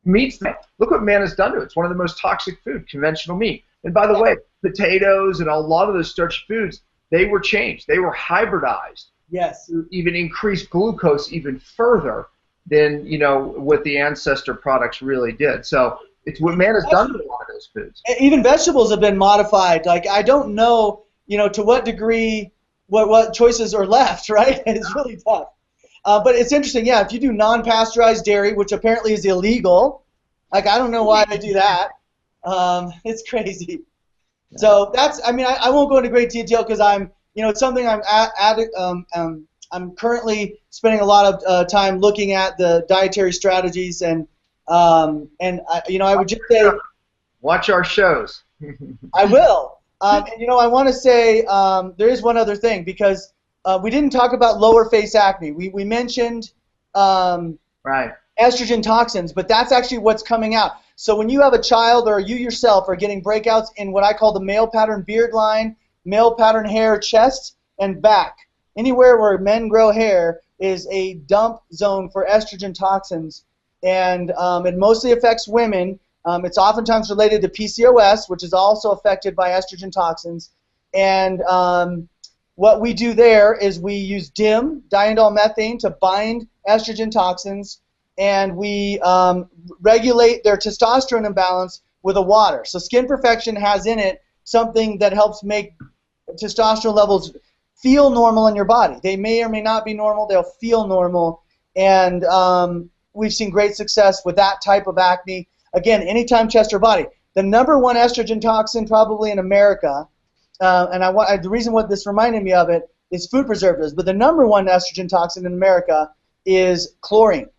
C: Meats, look what man has done to it. It's one of the most toxic food, conventional meat. And by the way, potatoes and a lot of those starchy foods, they were changed. They were hybridized.
B: Yes.
C: To even increase glucose even further than, you know, what the ancestor products really did. So it's what man has done to a lot of those foods.
B: Even vegetables have been modified. Like, I don't know, you know, to what degree what choices are left, right? It's really tough. But it's interesting, yeah, if you do non-pasteurized dairy, which apparently is illegal, like, I don't know why they do that. It's crazy. Yeah. So that's, I mean, I won't go into great detail because I'm, you know, it's something I'm currently spending a lot of time looking at the dietary strategies, and you know, I would just say,
C: watch our shows.
B: I will. And you know, I want to say there is one other thing, because we didn't talk about lower face acne. We mentioned
C: right.
B: estrogen toxins, but that's actually what's coming out. So when you have a child, or you yourself are getting breakouts in what I call the male pattern beard line, male pattern hair, chest, and back, anywhere where men grow hair is a dump zone for estrogen toxins, and it mostly affects women. It's oftentimes related to PCOS, which is also affected by estrogen toxins. And what we do there is we use DIM, diindol methane, to bind estrogen toxins, and we regulate their testosterone imbalance with a water. So Skin Perfection has in it something that helps make testosterone levels feel normal in your body. They may or may not be normal. They'll feel normal. And we've seen great success with that type of acne. Again, anytime, chest or body. The number 1 estrogen toxin probably in America, and the reason what this reminded me of it is food preservatives, but the number 1 estrogen toxin in America is chlorine.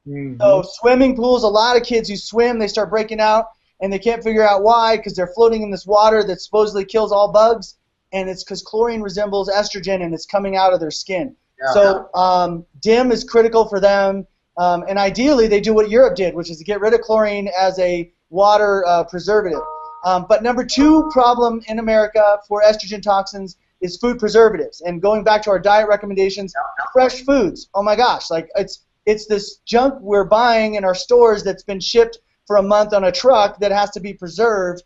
B: Mm-hmm. So swimming pools, a lot of kids who swim, they start breaking out, and they can't figure out why, because they're floating in this water that supposedly kills all bugs, and it's because chlorine resembles estrogen, and it's coming out of their skin. Yeah. So DIM is critical for them. And ideally, they do what Europe did, which is to get rid of chlorine as a water preservative. But number 2 problem in America for estrogen toxins is food preservatives. And going back to our diet recommendations, fresh foods. Oh my gosh, like it's this junk we're buying in our stores that's been shipped for a month on a truck that has to be preserved.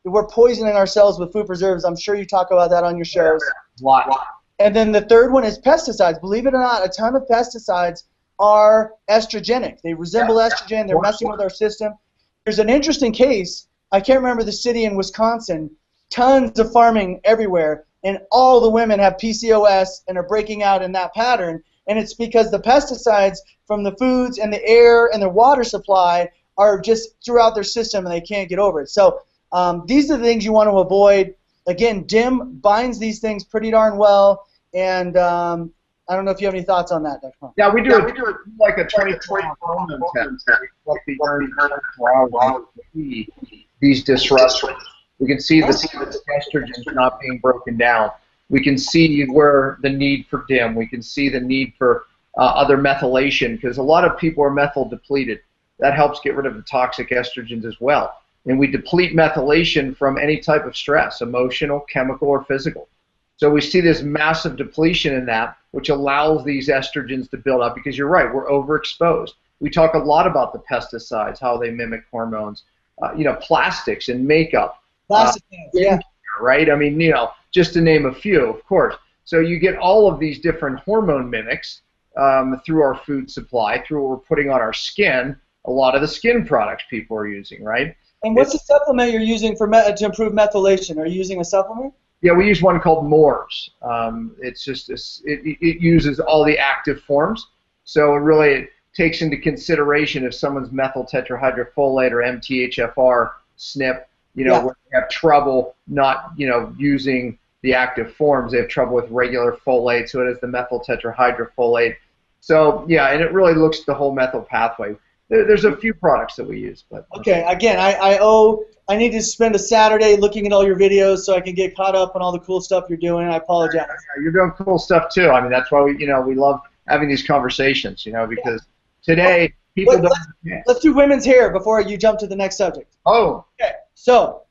B: We're poisoning ourselves with food preservatives. I'm sure you talk about that on your shows. And then the third one is pesticides. Believe it or not, a ton of pesticides are estrogenic. They resemble estrogen. They're messing with our system. There's an interesting case. I can't remember the city in Wisconsin. Tons of farming everywhere, and all the women have PCOS and are breaking out in that pattern. And it's because the pesticides from the foods and the air and the water supply are just throughout their system, and they can't get over it. So these are the things you want to avoid. Again, DIM binds these things pretty darn well, and I don't know if you have any thoughts on that, Dr. Pompa.
C: Yeah, we do it like a 24-hour hormone test. Like these disruptions. We can see the estrogens not being broken down. We can see where the need for DIM. We can see the need for other methylation, because a lot of people are methyl depleted. That helps get rid of the toxic estrogens as well. And we deplete methylation from any type of stress, emotional, chemical, or physical. So we see this massive depletion in that, which allows these estrogens to build up, because you're right, we're overexposed. We talk a lot about the pesticides, how they mimic hormones, you know, plastics and makeup.
B: Yeah.
C: Right? I mean, you know, just to name a few, of course. So you get all of these different hormone mimics through our food supply, through what we're putting on our skin, a lot of the skin products people are using, right?
B: And what's the supplement you're using to improve methylation? Are you using a supplement?
C: Yeah, we use one called Moore's. It's just it uses all the active forms, so really it takes into consideration if someone's methyl tetrahydrofolate or MTHFR SNP, where they have trouble not, using the active forms. They have trouble with regular folate, so it is the methyl tetrahydrofolate. So yeah, and it really looks at the whole methyl pathway. There's a few products that we use, but
B: okay. Again, I need to spend a Saturday looking at all your videos so I can get caught up on all the cool stuff you're doing. I apologize.
C: Yeah, you're doing cool stuff too. I mean, that's why we love having these conversations, because today people don't.
B: Let's do women's hair before you jump to the next subject.
C: Oh.
B: Okay. So,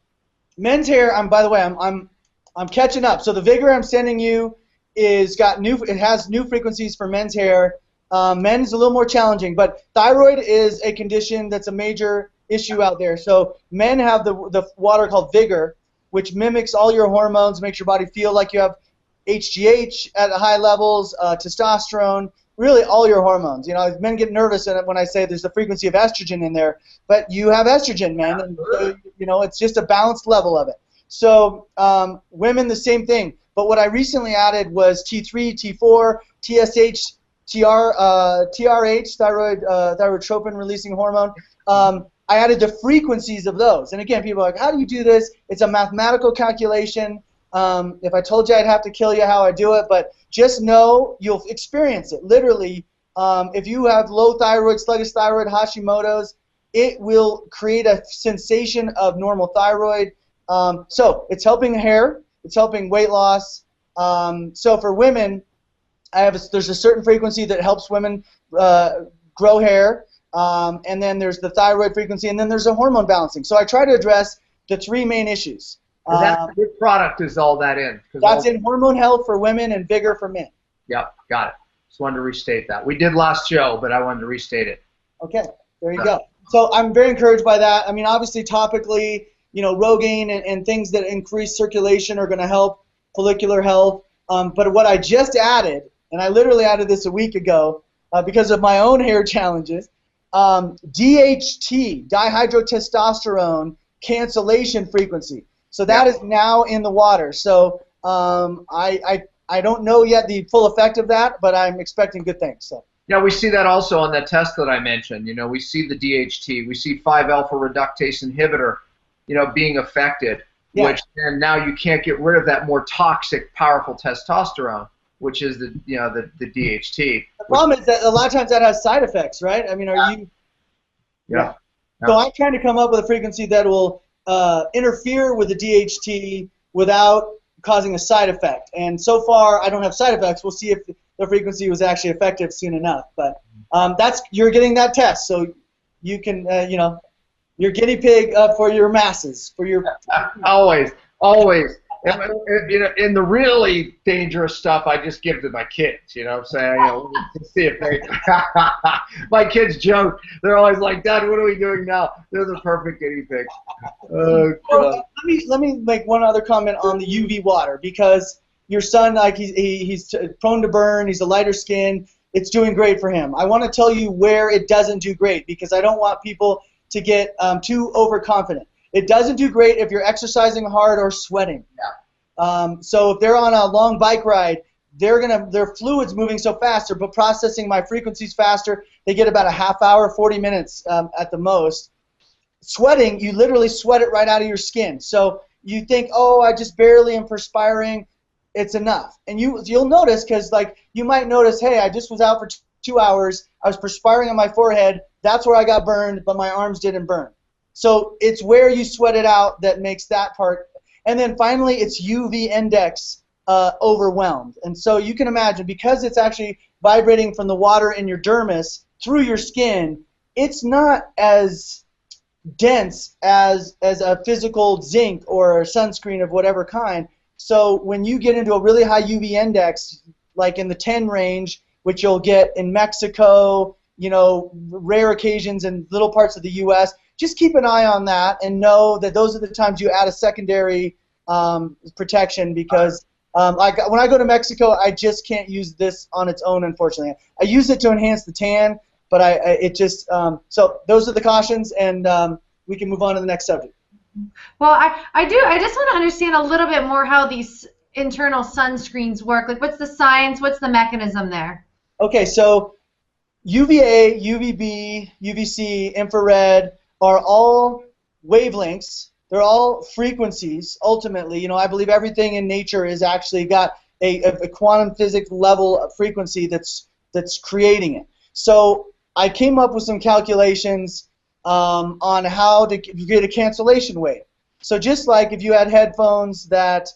B: men's hair. By the way, I'm catching up. So the Vigor I'm sending you has new frequencies for men's hair. Men's a little more challenging, but thyroid is a condition that's a major issue out there. So men have the water called Vigor, which mimics all your hormones, makes your body feel like you have HGH at high levels, testosterone, really all your hormones. Men get nervous when I say there's the frequency of estrogen in there, but you have estrogen, men, and so, it's just a balanced level of it. So women, the same thing. But what I recently added was T3, T4, TSH, TRH, thyroid releasing hormone. I added the frequencies of those. And again, people are like, how do you do this? It's a mathematical calculation. If I told you, I'd have to kill you how I do it. But just know you'll experience it. Literally, if you have low thyroid, sluggish thyroid, Hashimoto's, it will create a sensation of normal thyroid. So it's helping hair. It's helping weight loss. So for women, there's a certain frequency that helps women grow hair, and then there's the thyroid frequency, and then there's a hormone balancing. So I try to address the three main issues.
C: What product is all that in?
B: That's in Hormone Health for women and Vigor for men.
C: Yep, got it. Just wanted to restate that. We did last show, but I wanted to restate it.
B: Okay, there you go. So I'm very encouraged by that. I mean, obviously, topically, Rogaine and things that increase circulation are going to help follicular health. But what I just added, and I literally added this a week ago because of my own hair challenges, DHT, dihydrotestosterone cancellation frequency. So that is now in the water. So I don't know yet the full effect of that, but I'm expecting good things. So.
C: Yeah, we see that also on that test that I mentioned. We see the DHT, we see 5-alpha reductase inhibitor, being affected, which then now you can't get rid of that more toxic, powerful testosterone, which is the DHT.
B: The problem is that a lot of times that has side effects, right? I mean, you? Yeah. So I'm trying to come up with a frequency that will interfere with the DHT without causing a side effect. And so far, I don't have side effects. We'll see if the frequency was actually effective soon enough. But you're getting that test, so you can, your guinea pig for your masses, for your.
C: Always. In the really dangerous stuff, I just give to my kids. You know what I'm saying? To see if they. My kids joke. They're always like, "Dad, what are we doing now?" They're the perfect guinea pigs.
B: Let me make one other comment on the UV water, because your son, like he's prone to burn. He's a lighter skin. It's doing great for him. I want to tell you where it doesn't do great, because I don't want people to get too overconfident. It doesn't do great if you're exercising hard or sweating. Yeah. So if they're on a long bike ride, their fluids moving so fast, they're processing my frequencies faster. They get about a half hour, 40 minutes at the most. Sweating, you literally sweat it right out of your skin. So you think, oh, I just barely am perspiring. It's enough. And you'll notice, because like you might notice, hey, I just was out for 2 hours. I was perspiring on my forehead. That's where I got burned, but my arms didn't burn. So it's where you sweat it out that makes that part. And then finally, it's UV index overwhelmed. And so you can imagine, because it's actually vibrating from the water in your dermis through your skin, it's not as dense as a physical zinc or a sunscreen of whatever kind. So when you get into a really high UV index, like in the 10 range, which you'll get in Mexico, rare occasions in little parts of the U.S., just keep an eye on that and know that those are the times you add a secondary protection, because like when I go to Mexico, I just can't use this on its own, unfortunately. I use it to enhance the tan, but so those are the cautions, and we can move on to the next subject.
A: Well, I just want to understand a little bit more how these internal sunscreens work. Like, what's the science? What's the mechanism there?
B: Okay, so UVA, UVB, UVC, infrared are all wavelengths. They're all frequencies, ultimately. You know, I believe everything in nature is actually got a quantum physics level of frequency that's creating it. So I came up with some calculations on how to get a cancellation wave. So just like if you had headphones that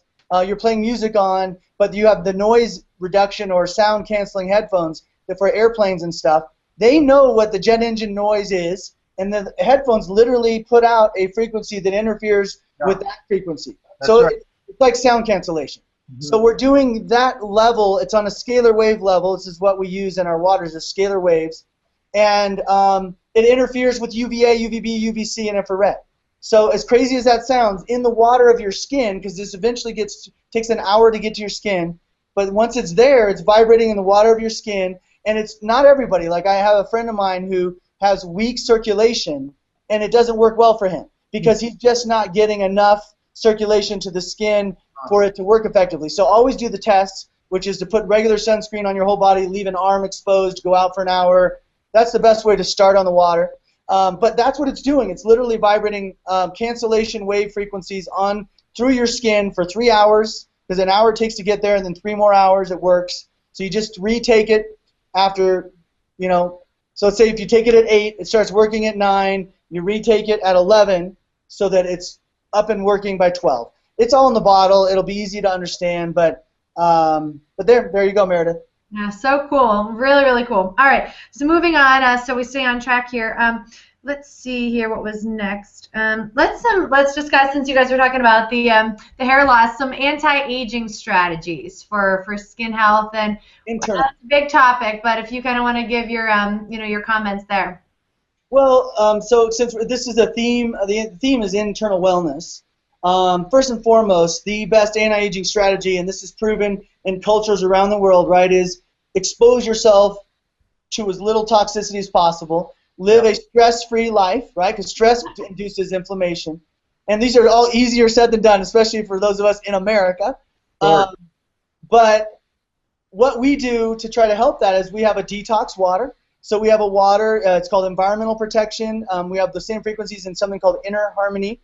B: you're playing music on, but you have the noise reduction or sound canceling headphones for airplanes and stuff, they know what the jet engine noise is, and the headphones literally put out a frequency that interferes with that frequency.
C: That's
B: so
C: right.
B: it's like sound cancellation. Mm-hmm. So we're doing that level. It's on a scalar wave level. This is what we use in our waters, is scalar waves. And it interferes with UVA, UVB, UVC, and infrared. So as crazy as that sounds, in the water of your skin, because this eventually takes an hour to get to your skin, but once it's there, it's vibrating in the water of your skin, and it's not everybody. Like I have a friend of mine who has weak circulation, and it doesn't work well for him because he's just not getting enough circulation to the skin for it to work effectively. So always do the tests, which is to put regular sunscreen on your whole body, leave an arm exposed, go out for an hour. That's the best way to start on the water. But that's what it's doing. It's literally vibrating cancellation wave frequencies through your skin for 3 hours, because an hour it takes to get there, and then 3 more hours it works. So you just retake it after, so let's say if you take it at 8, it starts working at 9, you retake it at 11 so that it's up and working by 12. It's all in the bottle. It'll be easy to understand, but there you go, Meredith.
A: Yeah, so cool. Really, really cool. All right, so moving on, so we stay on track here. Let's see here what was next. Let's discuss, since you guys were talking about the hair loss, some anti-aging strategies for skin health, and that's a big topic. But if you kind of want to give your your comments there.
B: Well, so since this is a theme, the theme is internal wellness. First and foremost, the best anti-aging strategy, and this is proven in cultures around the world, right, is expose yourself to as little toxicity as possible. Live a stress-free life, right, because stress induces inflammation. And these are all easier said than done, especially for those of us in America.
C: Sure.
B: But what we do to try to help that is we have a detox water. So we have a water, it's called environmental protection. We have the same frequencies in something called inner harmony.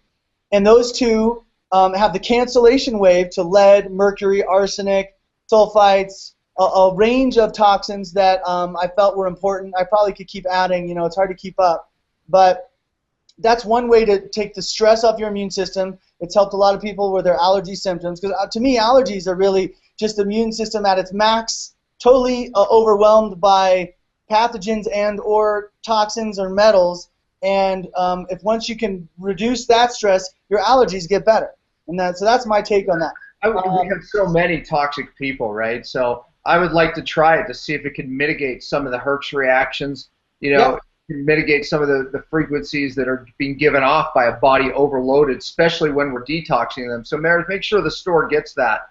B: And those two have the cancellation wave to lead, mercury, arsenic, sulfites, a range of toxins that I felt were important. I probably could keep adding, it's hard to keep up. But that's one way to take the stress off your immune system. It's helped a lot of people with their allergy symptoms, because to me, allergies are really just the immune system at its max, totally overwhelmed by pathogens and or toxins or metals. And if once you can reduce that stress, your allergies get better. And so that's my take on that.
C: We have so many toxic people, right? So I would like to try it to see if it can mitigate some of the Herx reactions, mitigate some of the frequencies that are being given off by a body overloaded, especially when we're detoxing them. So Meredith, make sure the store gets that.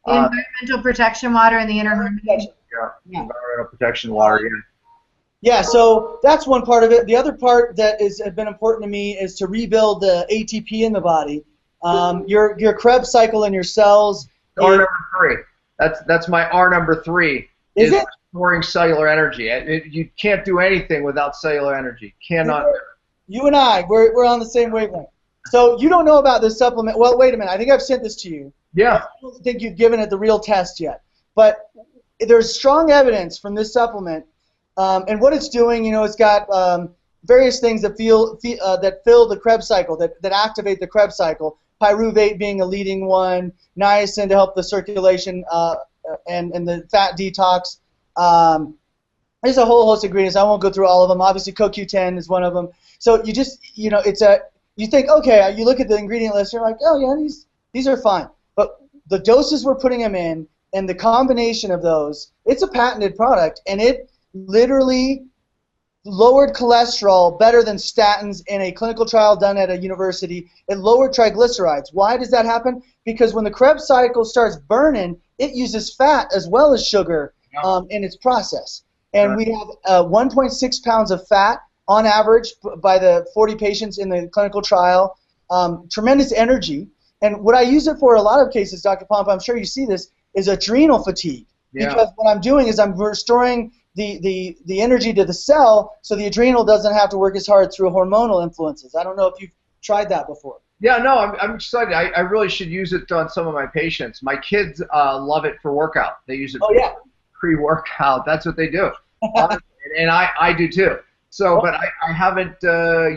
A: The environmental protection water and the inner harmony.
C: Yeah, environmental protection water, yeah.
B: Yeah, so that's one part of it. The other part that has been important to me is to rebuild the ATP in the body. Your Krebs cycle in your cells.
C: R number 3. That's my R number 3.
B: Is it?
C: Storing cellular energy. You can't do anything without cellular energy. Cannot.
B: You and I, we're on the same wavelength. So you don't know about this supplement. Well, wait a minute. I think I've sent this to you.
C: Yeah.
B: I don't think you've given it the real test yet. But there's strong evidence from this supplement. And what it's doing, it's got various things that fill the Krebs cycle, that activate the Krebs cycle. Pyruvate being a leading one, niacin to help the circulation and the fat detox. There's a whole host of ingredients. I won't go through all of them. Obviously, CoQ10 is one of them. So you just, you think, okay, you look at the ingredient list, you're like, oh yeah, these are fine. But the doses we're putting them in and the combination of those, it's a patented product, and it literally lowered cholesterol better than statins in a clinical trial done at a university. It lowered triglycerides. Why does that happen? Because when the Krebs cycle starts burning, it uses fat as well as sugar in its process. And we have 1.6 pounds of fat on average by the 40 patients in the clinical trial. tremendous energy. And what I use it for a lot of cases, Dr. Pompa, I'm sure you see this, is adrenal fatigue.
C: Yeah.
B: Because what I'm doing is I'm restoring the energy to the cell so the adrenal doesn't have to work as hard through hormonal influences. I don't know if you've tried that before.
C: Yeah, no, I'm excited. I really should use it on some of my patients. My kids love it for workout. They use it pre-workout. That's what they do. And I do too. So, but I haven't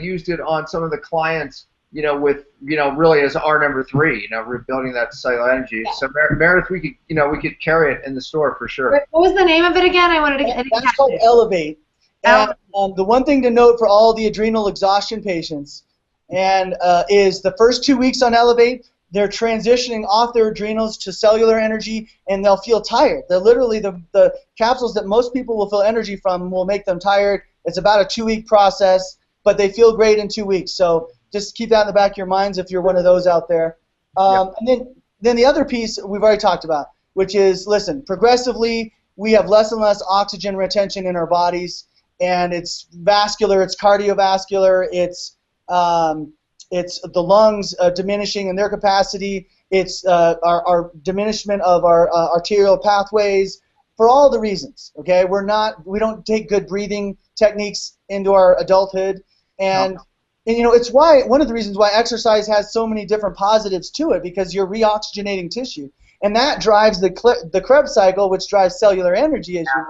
C: used it on some of the clients, with, really as our number 3, rebuilding that cellular energy. Yeah. So Meredith, we could carry it in the store for sure.
A: What was the name of it again? I wanted to get it.
B: That's called Elevate. And the one thing to note for all the adrenal exhaustion patients is the first 2 weeks on Elevate, they're transitioning off their adrenals to cellular energy, and they'll feel tired. They're literally the capsules that most people will feel energy from will make them tired. It's about a 2-week process, but they feel great in 2 weeks. So just keep that in the back of your minds if you're one of those out there. And then the other piece we've already talked about, which is, listen, progressively we have less and less oxygen retention in our bodies, and it's vascular, it's cardiovascular, it's the lungs diminishing in their capacity, it's our diminishment of our arterial pathways, for all the reasons. Okay, we don't take good breathing techniques into our adulthood, and it's why one of the reasons why exercise has so many different positives to it, because you're reoxygenating tissue, and that drives the Krebs cycle, which drives cellular energy, as you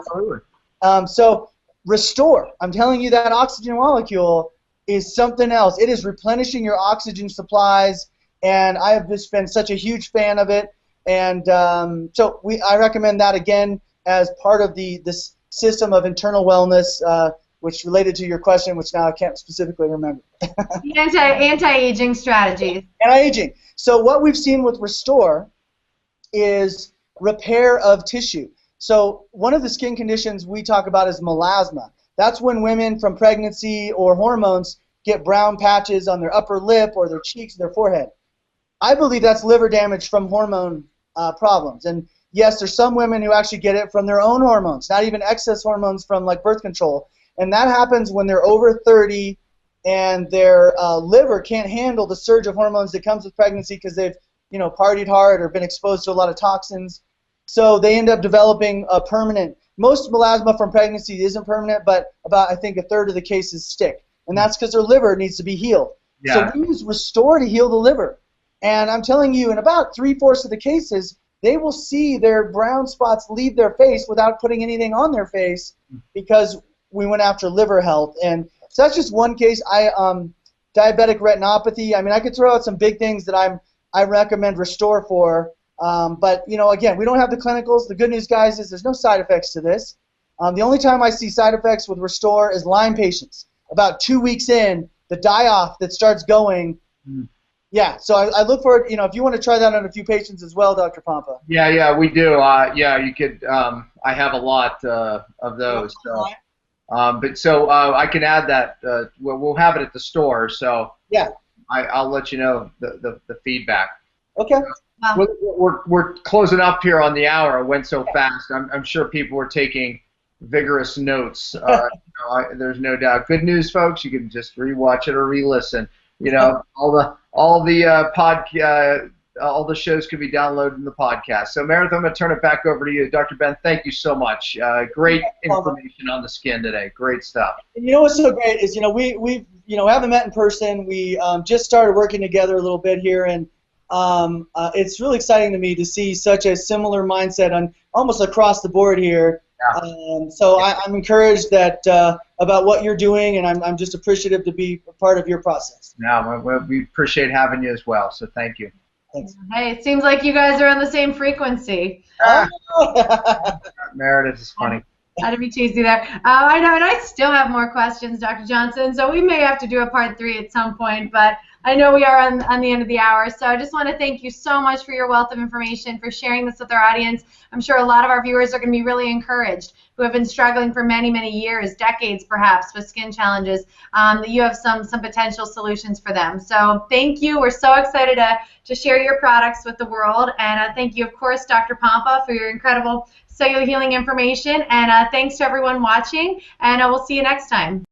B: know. So restore. I'm telling you, that oxygen molecule is something else. It is replenishing your oxygen supplies, and I have just been such a huge fan of it. And so I recommend that again as part of this system of internal wellness, which related to your question, which now I can't specifically remember.
A: The anti-aging strategies.
B: Anti-aging. So what we've seen with Restore is repair of tissue. So one of the skin conditions we talk about is melasma. That's when women from pregnancy or hormones get brown patches on their upper lip or their cheeks, their forehead. I believe that's liver damage from hormone problems. And yes, there's some women who actually get it from their own hormones, not even excess hormones from like birth control. And that happens when they're over 30 and their liver can't handle the surge of hormones that comes with pregnancy because they've partied hard or been exposed to a lot of toxins. So they end up developing a permanent. Most melasma from pregnancy isn't permanent, but about, I think, a third of the cases stick. And that's because their liver needs to be healed. Yeah. So we use Restore to heal the liver. And I'm telling you, in about 3/4 of the cases, they will see their brown spots leave their face without putting anything on their face because we went after liver health. And so that's just one case. Diabetic retinopathy. I mean, I could throw out some big things that I recommend Restore for. But, again, we don't have the clinicals. The good news, guys, is there's no side effects to this. The only time I see side effects with Restore is Lyme patients. About 2 weeks in, the die-off that starts going. Yeah, so I look forward, if you want to try that on a few patients as well, Dr. Pompa.
C: Yeah, we do. You could, I have a lot of those. So. But I can add that. We'll have it at the store. So
B: yeah,
C: I'll let you know the feedback.
B: Okay.
C: We're closing up here on the hour. It went so fast. I'm sure people were taking vigorous notes. There's no doubt. Good news, folks. You can just rewatch it or re-listen. All the shows can be downloaded in the podcast. So Meredith, I'm going to turn it back over to you. Dr. Ben, thank you so much. Great information on the skin today. Great stuff.
B: And what's so great is we haven't met in person. We just started working together a little bit here, and it's really exciting to me to see such a similar mindset on almost across the board here. Yeah. So I'm encouraged about what you're doing, and I'm just appreciative to be a part of your process.
C: Yeah, we appreciate having you as well. So thank you.
B: Thanks.
A: Hey, it seems like you guys are on the same frequency.
C: Meredith is funny.
A: Had to be cheesy there. I know, and I still have more questions, Dr. Johnson, so we may have to do a part 3 at some point, but I know we are on the end of the hour, so I just want to thank you so much for your wealth of information, for sharing this with our audience. I'm sure a lot of our viewers are going to be really encouraged, who have been struggling for many, many years, decades perhaps, with skin challenges, that you have some potential solutions for them. So thank you. We're so excited to share your products with the world, and thank you, of course, Dr. Pompa, for your incredible cellular healing information, and thanks to everyone watching, and we'll see you next time.